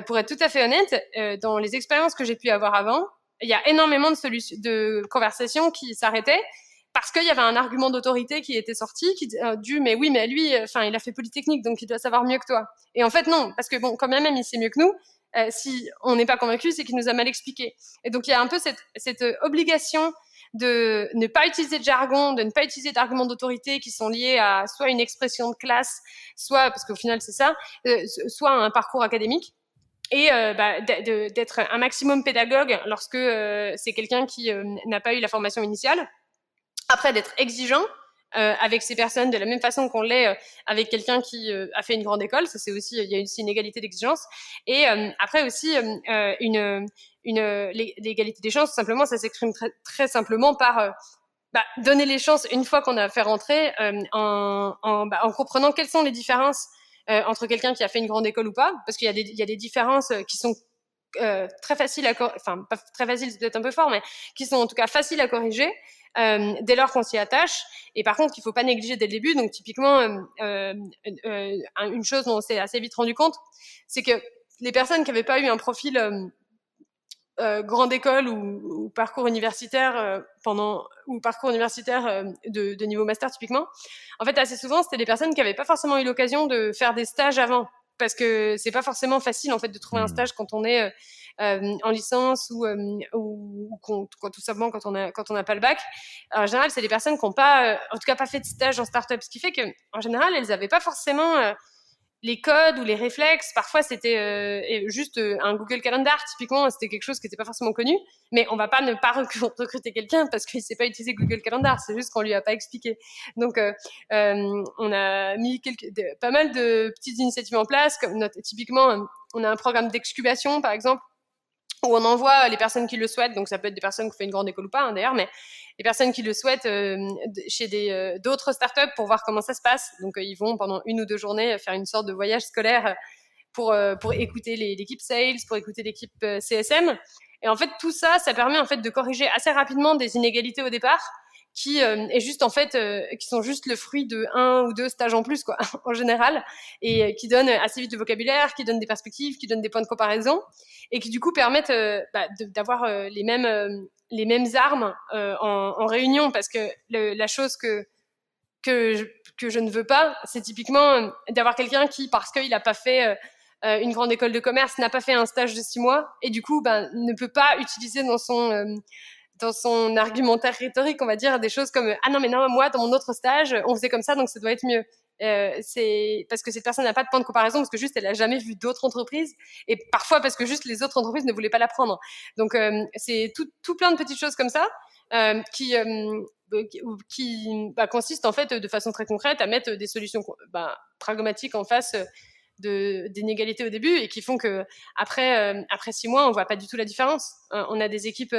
pour être tout à fait honnête, dans les expériences que j'ai pu avoir avant, il y a énormément de conversations qui s'arrêtaient parce qu'il y avait un argument d'autorité qui était sorti, mais oui, mais lui, il a fait Polytechnique, donc il doit savoir mieux que toi. Et en fait, non, parce que bon, quand même, il sait mieux que nous. Si on n'est pas convaincu, c'est qu'il nous a mal expliqué. Et donc, il y a un peu cette obligation de ne pas utiliser de jargon, de ne pas utiliser d'arguments d'autorité qui sont liés à soit une expression de classe, soit, parce qu'au final, c'est ça, soit un parcours académique. Et d'être un maximum pédagogue lorsque c'est quelqu'un qui n'a pas eu la formation initiale. Après, d'être exigeant avec ces personnes de la même façon qu'on l'est avec quelqu'un qui a fait une grande école. Ça, c'est aussi, il y a aussi une égalité d'exigence. Et après aussi, l'égalité des chances, tout simplement, ça s'exprime très, très simplement par donner les chances une fois qu'on a fait rentrer en comprenant quelles sont les différences entre quelqu'un qui a fait une grande école ou pas, parce qu'il y a des différences qui sont très faciles enfin, pas très faciles, c'est peut-être un peu fort, mais qui sont en tout cas faciles à corriger dès lors qu'on s'y attache. Et par contre, qu'il ne faut pas négliger dès le début. Donc, typiquement, une chose dont on s'est assez vite rendu compte, c'est que les personnes qui n'avaient pas eu un profil grande école ou parcours universitaire ou parcours universitaire de niveau master, typiquement, en fait, assez souvent, c'était des personnes qui n'avaient pas forcément eu l'occasion de faire des stages avant. Parce que c'est pas forcément facile en fait de trouver un stage quand on est en licence ou tout simplement quand on n'a pas le bac. Alors, en général, c'est des personnes qui n'ont pas, en tout cas pas fait de stage en start-up, ce qui fait que en général, elles n'avaient pas forcément les codes ou les réflexes. Parfois, c'était juste un Google Calendar, typiquement, c'était quelque chose qui n'était pas forcément connu. Mais on va pas ne pas recruter quelqu'un parce qu'il ne sait pas utiliser Google Calendar. C'est juste qu'on lui a pas expliqué. Donc, on a mis pas mal de petites initiatives en place. Typiquement, on a un programme d'excubation, par exemple, où on envoie les personnes qui le souhaitent. Donc, ça peut être des personnes qui ont fait une grande école ou pas, d'ailleurs, mais les personnes qui le souhaitent chez d'autres startups pour voir comment ça se passe. Donc, ils vont pendant 1 ou 2 journées faire une sorte de voyage scolaire pour écouter l'équipe sales, pour écouter l'équipe CSM. Et en fait, tout ça, ça permet en fait de corriger assez rapidement des inégalités au départ qui qui sont juste le fruit de 1 ou 2 stages en plus, quoi, en général, et qui donnent assez vite le vocabulaire, qui donnent des perspectives, qui donnent des points de comparaison, et qui du coup permettent d'avoir les mêmes armes en réunion, parce que la chose que je ne veux pas, c'est typiquement d'avoir quelqu'un qui, parce qu'il n'a pas fait une grande école de commerce, n'a pas fait un stage de 6 mois, et du coup ne peut pas utiliser dans son argumentaire rhétorique, on va dire, des choses comme « Ah non, mais non, moi, dans mon autre stage, on faisait comme ça, donc ça doit être mieux. » C'est parce que cette personne n'a pas de point de comparaison, parce que juste, elle n'a jamais vu d'autres entreprises, et parfois parce que juste les autres entreprises ne voulaient pas la prendre. Donc, c'est tout plein de petites choses comme ça qui consistent, en fait, de façon très concrète, à mettre des solutions pragmatiques en face d'inégalités au début, et qui font que après 6 mois, on voit pas du tout la différence. On a des équipes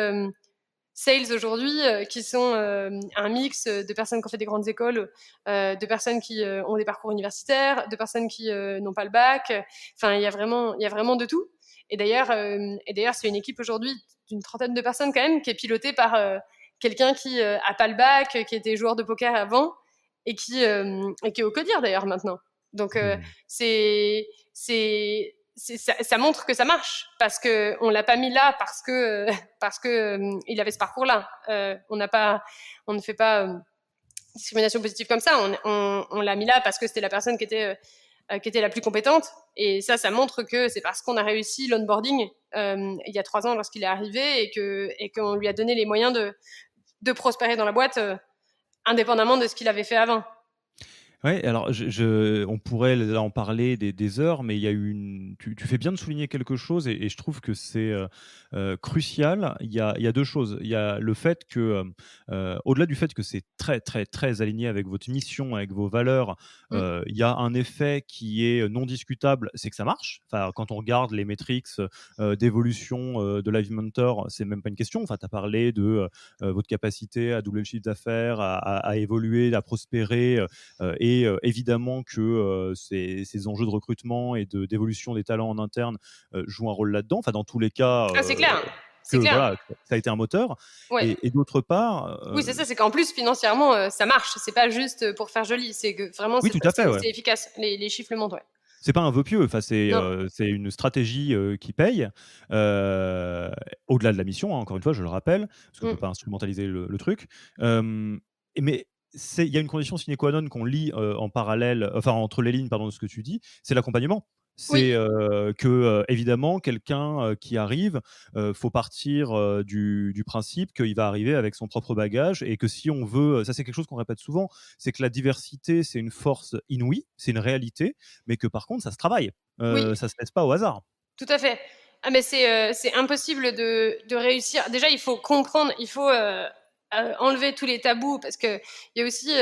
sales aujourd'hui qui sont un mix de personnes qui ont fait des grandes écoles, de personnes qui ont des parcours universitaires, de personnes qui n'ont pas le bac. Enfin, il y a vraiment de tout. Et d'ailleurs, c'est une équipe aujourd'hui d'une 30aine de personnes quand même, qui est pilotée par quelqu'un qui a pas le bac, qui était joueur de poker avant, et qui est au CODIR d'ailleurs maintenant. Donc ça montre que ça marche parce que on l'a pas mis là parce que il avait ce parcours-là. On ne fait pas discrimination positive comme ça. On l'a mis là parce que c'était la personne qui était la plus compétente. Et ça montre que c'est parce qu'on a réussi l'onboarding il y a 3 ans lorsqu'il est arrivé et qu'on lui a donné les moyens de prospérer dans la boîte indépendamment de ce qu'il avait fait avant. Ouais, alors on pourrait là en parler des heures, mais il y a eu tu fais bien de souligner quelque chose et je trouve que c'est crucial. Il y a deux choses. Il y a le fait que, au-delà du fait que c'est très, très, très aligné avec votre mission, avec vos valeurs, il y a un effet qui est non discutable, c'est que ça marche. Enfin, quand on regarde les métriques d'évolution de Live Mentor, c'est même pas une question. Enfin, tu as parlé de votre capacité à doubler le chiffre d'affaires, à évoluer, à prospérer, et évidemment que ces enjeux de recrutement et d'évolution des talents en interne jouent un rôle là-dedans. Enfin, dans tous les cas, C'est clair. que C'est clair. voilà, ça a été un moteur. Ouais. Et d'autre part, Oui, c'est ça, c'est qu'en plus, financièrement, ça marche. C'est pas juste pour faire joli. C'est que vraiment, oui, tout à fait, ouais. c'est efficace. Les chiffres le montrent, ouais. C'est pas un vœu pieux, enfin, Non. c'est une stratégie qui paye, au-delà de la mission, hein, encore une fois, je le rappelle, parce qu'on ne peut pas instrumentaliser le truc. Mais il y a une condition sine qua non qu'on lit en parallèle, enfin entre les lignes, pardon, de ce que tu dis, c'est l'accompagnement. Oui. C'est évidemment, quelqu'un qui arrive, faut partir du principe qu'il va arriver avec son propre bagage et que si on veut, ça c'est quelque chose qu'on répète souvent, c'est que la diversité, c'est une force inouïe, c'est une réalité, mais que par contre, ça se travaille. Oui. Ça se laisse pas au hasard. Tout à fait. Ah, mais c'est impossible de réussir. Déjà, il faut comprendre, il faut enlever tous les tabous parce que il y a aussi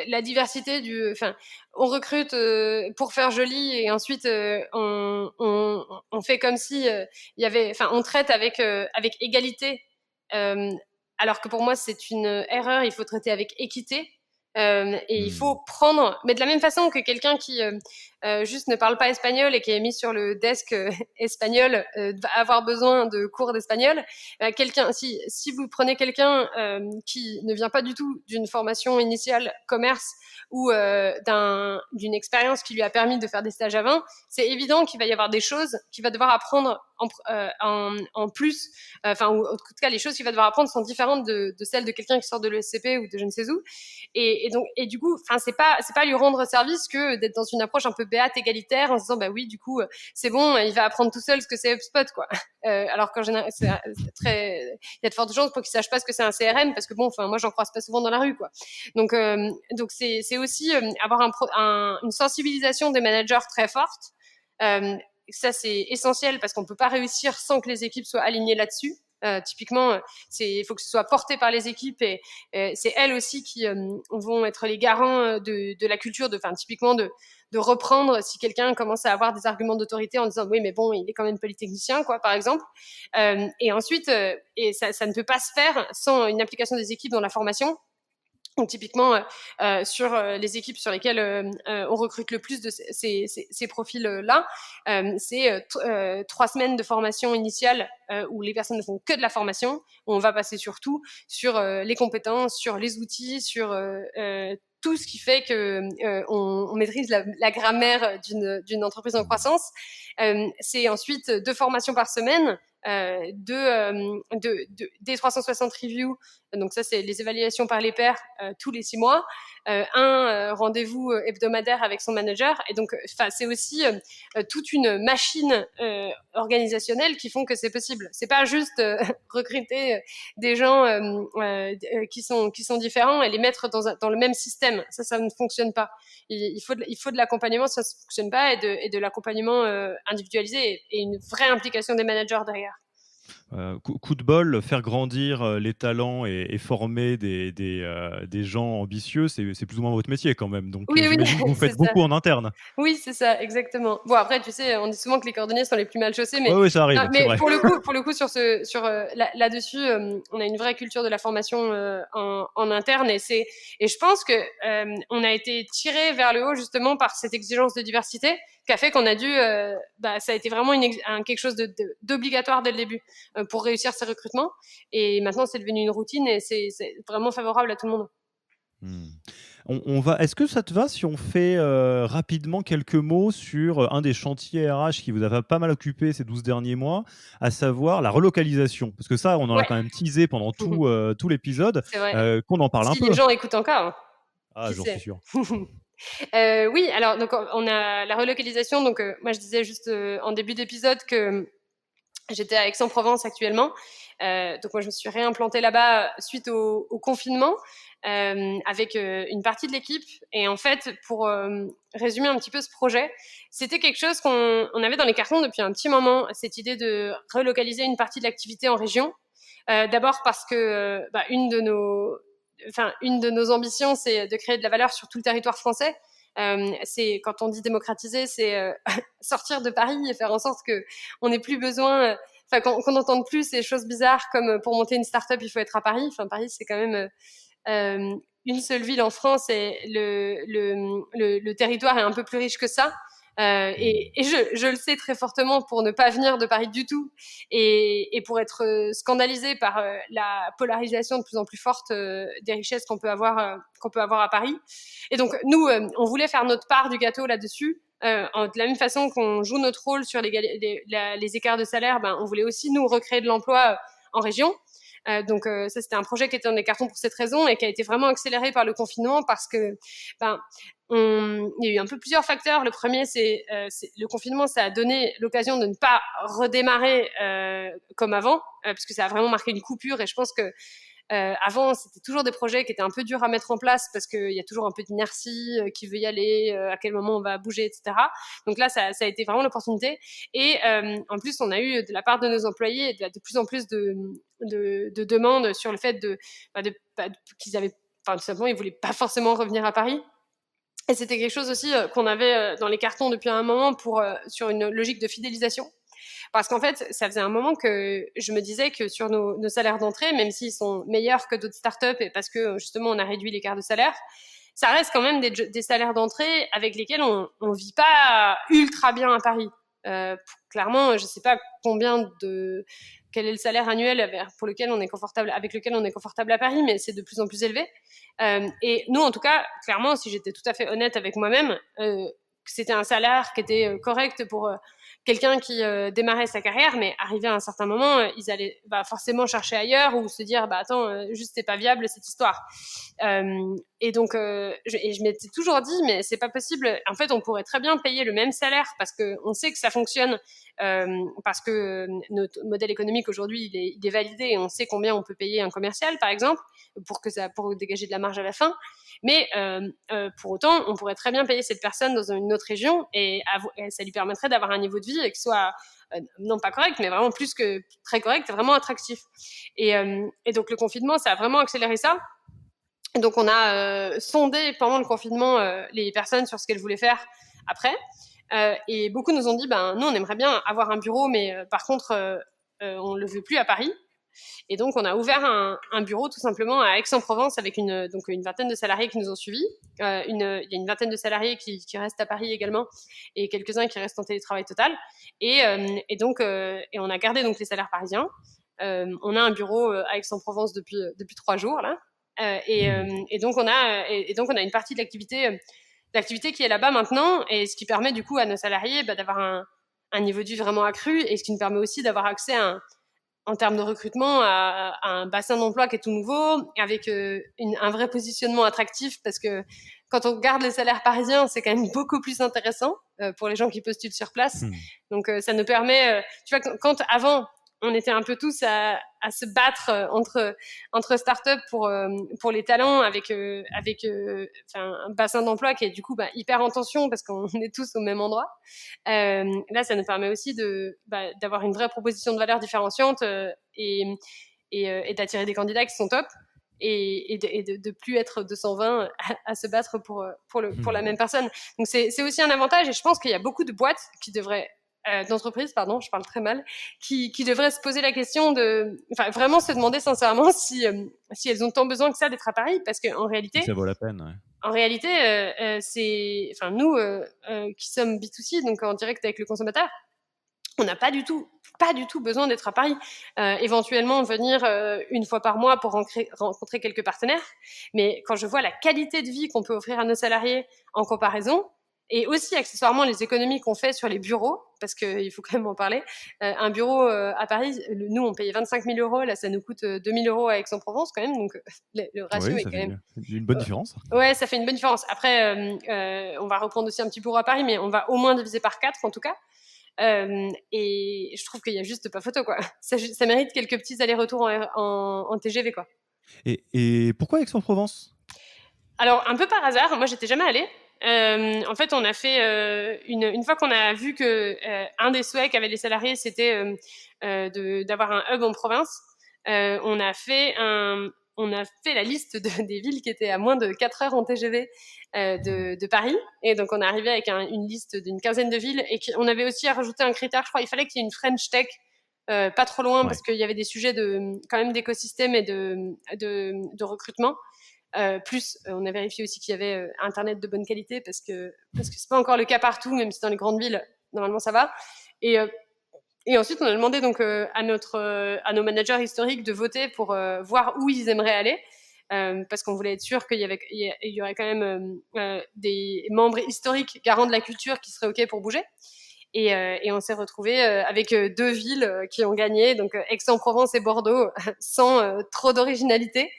la diversité enfin, on recrute pour faire joli et ensuite on fait comme si il y avait, enfin, on traite avec égalité. Euh, Alors que pour moi, c'est une erreur. Il faut traiter avec équité. Et il faut prendre, mais de la même façon que quelqu'un qui juste ne parle pas espagnol et qui est mis sur le desk espagnol va avoir besoin de cours d'espagnol. Si vous prenez quelqu'un qui ne vient pas du tout d'une formation initiale commerce ou d'une expérience qui lui a permis de faire des stages avant, c'est évident qu'il va y avoir des choses qu'il va devoir apprendre en plus, ou en tout cas les choses qu'il va devoir apprendre sont différentes de celles de quelqu'un qui sort de l'ESCP ou de je ne sais où. Et du coup, enfin, c'est pas lui rendre service que d'être dans une approche un peu béate, égalitaire, en se disant bah oui, du coup, c'est bon, il va apprendre tout seul ce que c'est HubSpot, quoi. Alors qu'en général, il y a de fortes chances pour qu'il sache pas ce que c'est un CRM, parce que bon, enfin, moi, j'en croise pas souvent dans la rue, quoi. Donc c'est aussi avoir une sensibilisation des managers très forte. Ça, c'est essentiel parce qu'on peut pas réussir sans que les équipes soient alignées là-dessus. Typiquement, il faut que ce soit porté par les équipes et c'est elles aussi qui vont être les garants de la culture, typiquement de reprendre si quelqu'un commence à avoir des arguments d'autorité en disant oui mais bon il est quand même polytechnicien quoi par exemple. Et ensuite et ça ne peut pas se faire sans une implication des équipes dans la formation. Donc typiquement sur les équipes sur lesquelles on recrute le plus de ces profils-là, c'est 3 semaines de formation initiale où les personnes ne font que de la formation, où on va passer surtout sur les compétences, sur les outils, sur tout ce qui fait que on maîtrise la grammaire d'une entreprise en croissance. C'est ensuite 2 formations par semaine, des 360 reviews, donc ça c'est les évaluations par les pairs tous les 6 mois, un rendez-vous hebdomadaire avec son manager, et donc c'est aussi toute une machine organisationnelle qui font que c'est possible. C'est pas juste recruter des gens qui sont différents et les mettre dans le même système. Ça ne fonctionne pas. Il faut de l'accompagnement, ça ne fonctionne pas, et de l'accompagnement individualisé et une vraie implication des managers derrière. Coup de bol, faire grandir les talents et former des gens ambitieux, c'est plus ou moins votre métier quand même. Donc Oui, j'imagine que vous c'est faites ça. beaucoup en interne. Oui, c'est ça, exactement. Bon, après, tu sais, on dit souvent que les cordonniers sont les plus mal chaussés, mais, Oui, ça arrive, c'est vrai. pour le coup, là-dessus, on a une vraie culture de la formation en interne, et je pense que on a été tiré vers le haut justement par cette exigence de diversité, qui a fait qu'on a dû, ça a été vraiment quelque chose d'obligatoire dès le début pour réussir ces recrutements, et maintenant c'est devenu une routine et c'est vraiment favorable à tout le monde. Mmh. On va est-ce que ça te va si on fait, rapidement quelques mots sur, un des chantiers RH qui vous a pas mal occupé ces 12 derniers mois, à savoir la relocalisation? Parce que ça, on en a Ouais, quand même teasé pendant tout l'épisode, c'est vrai. qu'on en parle un Si les peu? gens écoutent encore, hein, Ah, qui j'en suis sait? sûr. Oui, alors donc on a la relocalisation, donc moi je disais juste, en début d'épisode que j'étais à Aix-en-Provence actuellement. Donc moi je me suis réimplantée là-bas suite au confinement, avec une partie de l'équipe. Et en fait, pour résumer un petit peu ce projet, c'était quelque chose qu'on avait dans les cartons depuis un petit moment, cette idée de relocaliser une partie de l'activité en région. D'abord parce que une de nos ambitions, c'est de créer de la valeur sur tout le territoire français. C'est quand on dit démocratiser, c'est sortir de Paris et faire en sorte que on n'ait plus besoin, qu'on n'entende plus ces choses bizarres comme pour monter une start-up, il faut être à Paris. Enfin, Paris, c'est quand même une seule ville en France et le territoire est un peu plus riche que ça. Mmh. Et je le sais très fortement pour ne pas venir de Paris du tout et pour être scandalisée par la polarisation de plus en plus forte des richesses qu'on peut avoir à Paris. Et donc nous, on voulait faire notre part du gâteau là-dessus. De la même façon qu'on joue notre rôle sur les écarts de salaire, ben, on voulait aussi nous recréer de l'emploi en région. Ça, c'était un projet qui était dans les cartons pour cette raison et qui a été vraiment accéléré par le confinement parce que ben, il y a eu un peu plusieurs facteurs. Le premier, c'est le confinement, ça a donné l'occasion de ne pas redémarrer comme avant, parce que ça a vraiment marqué une coupure. Et je pense que avant, c'était toujours des projets qui étaient un peu durs à mettre en place parce qu'il y a toujours un peu d'inertie, qui veut y aller, à quel moment on va bouger, etc. Donc là, ça a été vraiment l'opportunité. Et en plus, on a eu de la part de nos employés de plus en plus de demandes sur le fait qu'ils avaient, enfin, tout simplement, ils voulaient pas forcément revenir à Paris. Et c'était quelque chose aussi qu'on avait dans les cartons depuis un moment sur une logique de fidélisation. Parce qu'en fait, ça faisait un moment que je me disais que sur nos salaires d'entrée, même s'ils sont meilleurs que d'autres startups et parce que justement on a réduit l'écart de salaire, ça reste quand même des salaires d'entrée avec lesquels on vit pas ultra bien à Paris. Clairement, je sais pas quel est le salaire annuel pour lequel on est confortable, avec lequel on est confortable à Paris, mais c'est de plus en plus élevé. Et nous, en tout cas, clairement, si j'étais tout à fait honnête avec moi-même, c'était un salaire qui était correct pour quelqu'un qui démarrait sa carrière, mais arrivé à un certain moment, ils allaient forcément chercher ailleurs ou se dire, attends, juste c'est pas viable cette histoire. Et donc, je m'étais toujours dit, mais c'est pas possible. En fait, on pourrait très bien payer le même salaire parce que on sait que ça fonctionne, parce que notre modèle économique aujourd'hui, il est validé et on sait combien on peut payer un commercial, par exemple, pour dégager de la marge à la fin. Mais pour autant, on pourrait très bien payer cette personne dans une autre région et ça lui permettrait d'avoir un niveau de vie qui soit non pas correct, mais vraiment plus que très correct, vraiment attractif. Et donc le confinement, ça a vraiment accéléré ça. Et donc on a sondé pendant le confinement les personnes sur ce qu'elles voulaient faire après. Et beaucoup nous ont dit, nous on aimerait bien avoir un bureau, mais par contre on le veut plus à Paris. Et donc, on a ouvert un bureau tout simplement à Aix-en-Provence avec une vingtaine de salariés qui nous ont suivis. Il y a une vingtaine de salariés qui restent à Paris également et quelques-uns qui restent en télétravail total. Et on a gardé donc les salaires parisiens. On a un bureau à Aix-en-Provence depuis 3 jours là. Donc on a une partie de l'activité qui est là-bas maintenant et ce qui permet du coup à nos salariés d'avoir un niveau de vie vraiment accru et ce qui nous permet aussi d'avoir accès en termes de recrutement à un bassin d'emploi qui est tout nouveau, avec un vrai positionnement attractif, parce que quand on regarde les salaires parisiens, c'est quand même beaucoup plus intéressant pour les gens qui postulent sur place. Mmh. Donc ça nous permet, tu vois, quand avant, on était un peu tous à se battre entre startups pour les talents un bassin d'emploi qui est du coup hyper en tension parce qu'on est tous au même endroit. Là, ça nous permet aussi d'avoir une vraie proposition de valeur différenciante et d'attirer des candidats qui sont top et de plus être 220 à se battre pour la Mmh. même personne. Donc, c'est aussi un avantage et je pense qu'il y a beaucoup de boîtes d'entreprises, pardon, je parle très mal, qui devraient se poser la question vraiment se demander sincèrement si elles ont tant besoin que ça d'être à Paris parce qu'en Si réalité, ça vaut la peine, ouais. c'est, enfin nous qui sommes B2C, donc en direct avec le consommateur, on n'a pas du tout besoin d'être à Paris. Éventuellement, venir une fois par mois pour rencontrer quelques partenaires. Mais quand je vois la qualité de vie qu'on peut offrir à nos salariés en comparaison, et aussi accessoirement les économies qu'on fait sur les bureaux, parce qu'il faut quand même en parler. Un bureau à Paris, nous on payait 25 000 euros, là ça nous coûte 2 000 euros à Aix-en-Provence quand même, donc le ratio Oui, est ça quand fait même... une bonne différence. Ouais, ça fait une bonne différence. Après, on va reprendre aussi un petit bureau à Paris, mais on va au moins diviser par 4 en tout cas. Et je trouve qu'il y a juste pas photo, quoi. Ça mérite quelques petits allers-retours en TGV, quoi. Et pourquoi Aix-en-Provence? Alors, un peu par hasard, moi j'étais jamais allée. En fait, on a fait une fois qu'on a vu que un des souhaits qu'avaient les salariés, c'était d'avoir un hub en province. On a fait la liste des villes qui étaient à moins de 4 heures en TGV de Paris. Et donc, on est arrivé avec une liste d'une quinzaine de villes. Et on avait aussi à rajouter un critère, je crois, il fallait qu'il y ait une French Tech pas trop loin, parce qu'il y avait des sujets quand même d'écosystème et de recrutement. Plus, on a vérifié aussi qu'il y avait Internet de bonne qualité, parce que c'est pas encore le cas partout, même si dans les grandes villes, normalement ça va. Et ensuite, on a demandé donc à nos managers historiques de voter pour voir où ils aimeraient aller, parce qu'on voulait être sûr qu'il y aurait quand même des membres historiques garants de la culture qui seraient OK pour bouger. Et on s'est retrouvé avec 2 villes qui ont gagné, donc Aix-en-Provence et Bordeaux, sans trop d'originalité.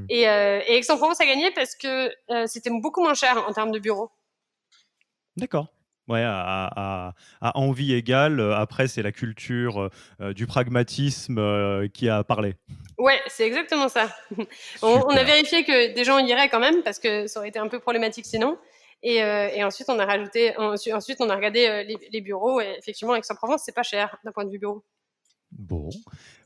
Et Aix-en-Provence a gagné parce que c'était beaucoup moins cher en termes de bureaux. D'accord. Ouais, à envie égale. Après, c'est la culture du pragmatisme qui a parlé. Ouais, c'est exactement ça. On a vérifié que des gens y iraient quand même, parce que ça aurait été un peu problématique sinon. Et ensuite, on a regardé les bureaux. Et effectivement, Aix-en-Provence, c'est pas cher d'un point de vue bureau. Bon.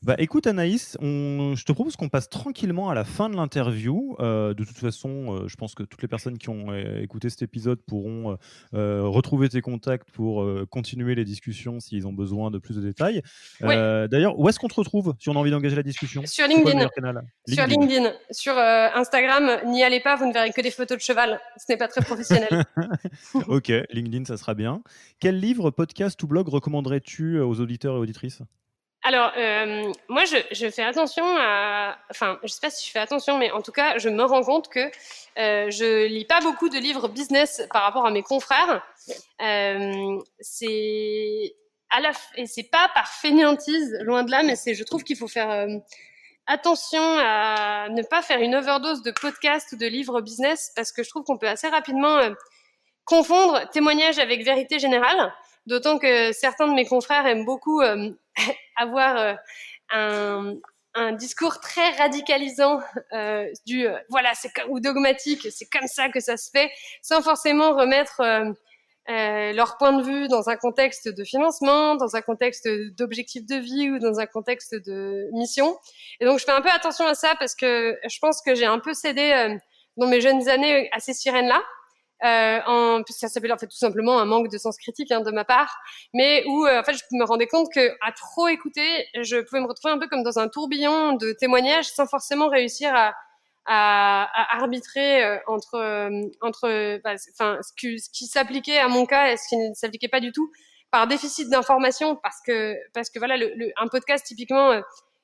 Bah, écoute Anaïs, je te propose qu'on passe tranquillement à la fin de l'interview. De toute façon, je pense que toutes les personnes qui ont écouté cet épisode pourront retrouver tes contacts pour continuer les discussions s'ils ont besoin de plus de détails. Ouais. D'ailleurs, où est-ce qu'on te retrouve si on a envie d'engager la discussion? Sur C'est quoi le LinkedIn. meilleur canal? Sur LinkedIn. Sur Instagram, n'y allez pas, vous ne verrez que des photos de cheval. Ce n'est pas très professionnel. Ok, LinkedIn, ça sera bien. Quel livre, podcast ou blog recommanderais-tu aux auditeurs et auditrices? Alors, moi, je fais attention enfin, je sais pas si je fais attention, mais en tout cas, je me rends compte que je lis pas beaucoup de livres business par rapport à mes confrères. Et c'est pas par fainéantise, loin de là, mais je trouve qu'il faut faire attention à ne pas faire une overdose de podcasts ou de livres business, parce que je trouve qu'on peut assez rapidement confondre témoignage avec vérité générale. D'autant que certains de mes confrères aiment beaucoup avoir un discours très radicalisant voilà, ou dogmatique, c'est comme ça que ça se fait, sans forcément remettre leur point de vue dans un contexte de financement, dans un contexte d'objectif de vie ou dans un contexte de mission. Et donc je fais un peu attention à ça, parce que je pense que j'ai un peu cédé dans mes jeunes années à ces sirènes-là. Ça s'appelle en fait tout simplement un manque de sens critique de ma part, mais où en fait je me rendais compte que à trop écouter, je pouvais me retrouver un peu comme dans un tourbillon de témoignages sans forcément réussir à arbitrer ce qui s'appliquait à mon cas et ce qui ne s'appliquait pas du tout, par déficit d'information, parce que voilà, un podcast typiquement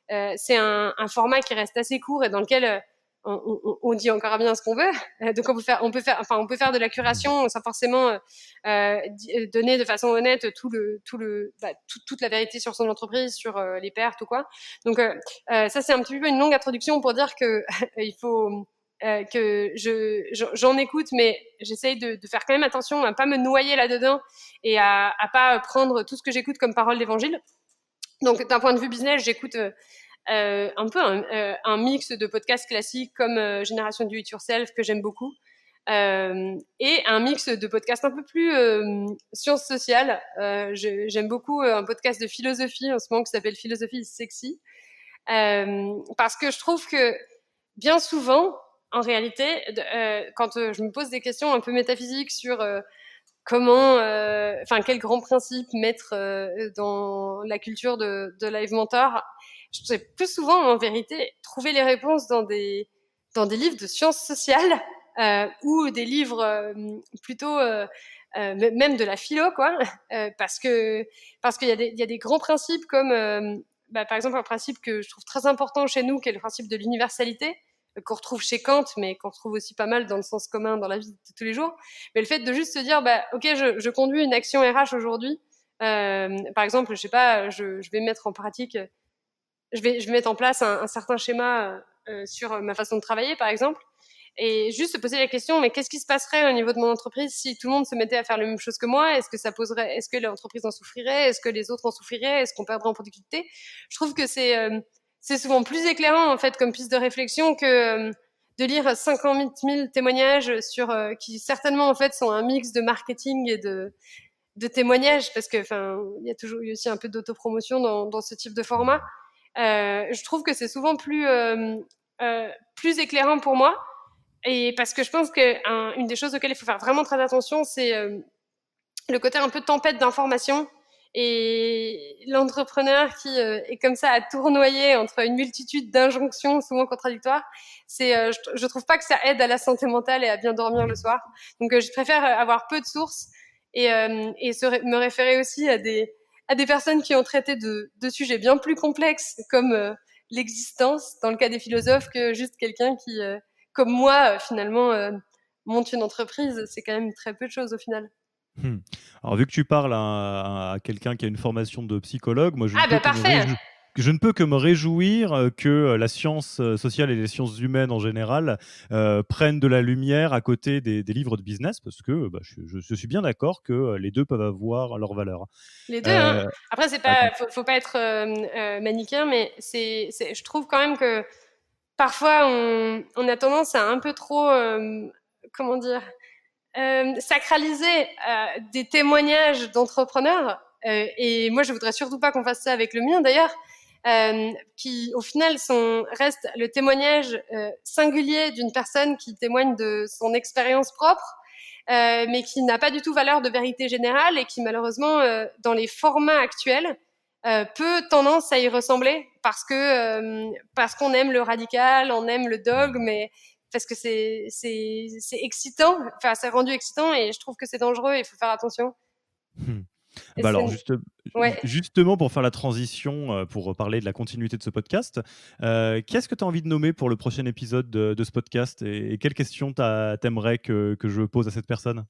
c'est un format qui reste assez court et dans lequel on dit encore bien ce qu'on veut. Donc on peut faire de la curation sans forcément donner de façon honnête toute la vérité sur son entreprise, sur les pertes ou quoi. Donc ça, c'est un petit peu une longue introduction pour dire que il faut que j'en écoute, mais j'essaye de faire quand même attention à pas me noyer là-dedans et à pas prendre tout ce que j'écoute comme parole d'évangile. Donc d'un point de vue business, j'écoute un peu un mix de podcasts classiques comme Génération Do It Yourself, que j'aime beaucoup, et un mix de podcasts un peu plus sciences sociales. J'aime beaucoup un podcast de philosophie en ce moment qui s'appelle Philosophie is Sexy, parce que je trouve que bien souvent, en réalité, quand je me pose des questions un peu métaphysiques sur quel grand principe mettre dans la culture de Live Mentor, je sais plus souvent, en vérité, trouver les réponses dans des livres de sciences sociales ou des livres plutôt même de la philo, quoi, parce qu'il y a des grands principes comme, par exemple, un principe que je trouve très important chez nous, qui est le principe de l'universalité, qu'on retrouve chez Kant, mais qu'on retrouve aussi pas mal dans le sens commun dans la vie de tous les jours. Mais le fait de juste se dire, ok, je conduis une action RH aujourd'hui. Par exemple, je sais pas, je vais mettre en pratique, je vais mettre en place un certain schéma sur ma façon de travailler, par exemple. Et juste se poser la question, mais qu'est-ce qui se passerait au niveau de mon entreprise si tout le monde se mettait à faire la même chose que moi? Est-ce que l'entreprise en souffrirait? Est-ce que les autres en souffriraient? Est-ce qu'on perdrait en productivité? Je trouve que c'est souvent plus éclairant, en fait, comme piste de réflexion que de lire 50 000 témoignages qui certainement, en fait, sont un mix de marketing et de témoignages, parce que, il y a aussi un peu d'autopromotion dans ce type de format. Je trouve que c'est souvent plus éclairant pour moi. Et parce que je pense qu'une des choses auxquelles il faut faire vraiment très attention, c'est le côté un peu tempête d'informations. Et l'entrepreneur qui est comme ça à tournoyer entre une multitude d'injonctions souvent contradictoires, je trouve pas que ça aide à la santé mentale et à bien dormir le soir. Donc je préfère avoir peu de sources et me référer aussi à des personnes qui ont traité de sujets bien plus complexes comme l'existence, dans le cas des philosophes, que juste quelqu'un qui comme moi, finalement, monte une entreprise, c'est quand même très peu de choses au final. Alors, vu que tu parles à quelqu'un qui a une formation de psychologue, moi, Parfait. Je ne peux que me réjouir que la science sociale et les sciences humaines en général prennent de la lumière à côté des livres de business, parce que je suis bien d'accord que les deux peuvent avoir leur valeur. Les deux, hein. Après, faut pas être manichéen, mais je trouve quand même que parfois, on a tendance à un peu trop, comment dire, sacraliser des témoignages d'entrepreneurs. Et moi, je voudrais surtout pas qu'on fasse ça avec le mien, d'ailleurs, qui, au final, reste le témoignage singulier d'une personne qui témoigne de son expérience propre, mais qui n'a pas du tout valeur de vérité générale et qui, malheureusement, dans les formats actuels, peu tendance à y ressembler parce qu'on aime le radical, on aime le dogme, mais parce que c'est excitant, c'est rendu excitant et je trouve que c'est dangereux et il faut faire attention. Alors, Ouais. justement, pour faire la transition, pour parler de la continuité de ce podcast, qu'est-ce que tu as envie de nommer pour le prochain épisode de ce podcast, et quelles questions t'aimerais que je pose à cette personne?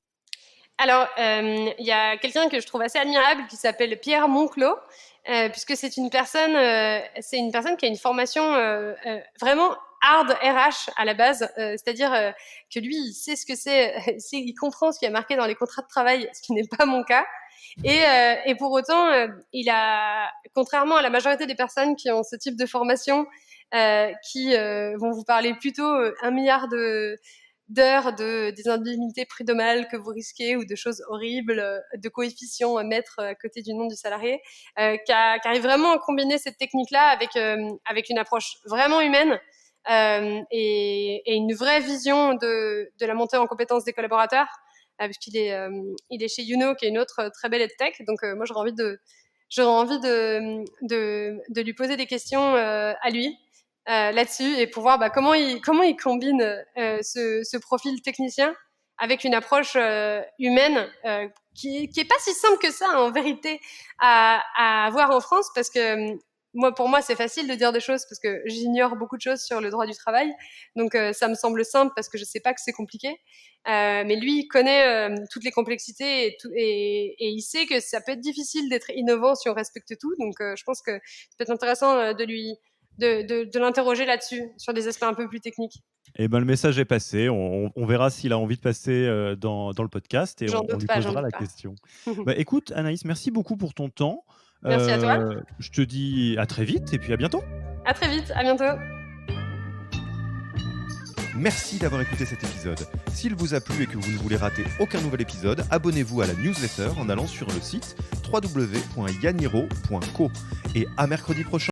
Alors, il y a quelqu'un que je trouve assez admirable qui s'appelle Pierre Monclos, puisque c'est une personne qui a une formation vraiment hard RH à la base, c'est-à-dire que lui, il sait ce que c'est, il comprend ce qui est marqué dans les contrats de travail, ce qui n'est pas mon cas. Et pour autant, il a, contrairement à la majorité des personnes qui ont ce type de formation, qui vont vous parler plutôt 1 milliard d'heures des indemnités prud'homales que vous risquez ou de choses horribles, de coefficients à mettre à côté du nom du salarié, qui arrive vraiment à combiner cette technique-là avec une approche vraiment humaine et une vraie vision de la montée en compétences des collaborateurs, puisqu'il il est chez Youno, qui est une autre très belle EdTech. Donc moi, j'aurais envie de lui poser des questions à lui. Là-dessus et pour voir comment il combine ce profil technicien avec une approche humaine qui est pas si simple que ça en vérité à avoir en France, parce que pour moi c'est facile de dire des choses parce que j'ignore beaucoup de choses sur le droit du travail, donc ça me semble simple parce que je sais pas que c'est compliqué, mais lui il connaît toutes les complexités et il sait que ça peut être difficile d'être innovant si on respecte tout, donc je pense que c'est peut-être intéressant de l'interroger là-dessus, sur des aspects un peu plus techniques. Eh ben, le message est passé. On verra s'il a envie de passer dans le podcast, et on lui posera la question. Écoute, Anaïs, merci beaucoup pour ton temps. Merci à toi. Je te dis à très vite et puis à bientôt. À très vite, à bientôt. Merci d'avoir écouté cet épisode. S'il vous a plu et que vous ne voulez rater aucun nouvel épisode, abonnez-vous à la newsletter en allant sur le site www.yaniro.co. Et à mercredi prochain.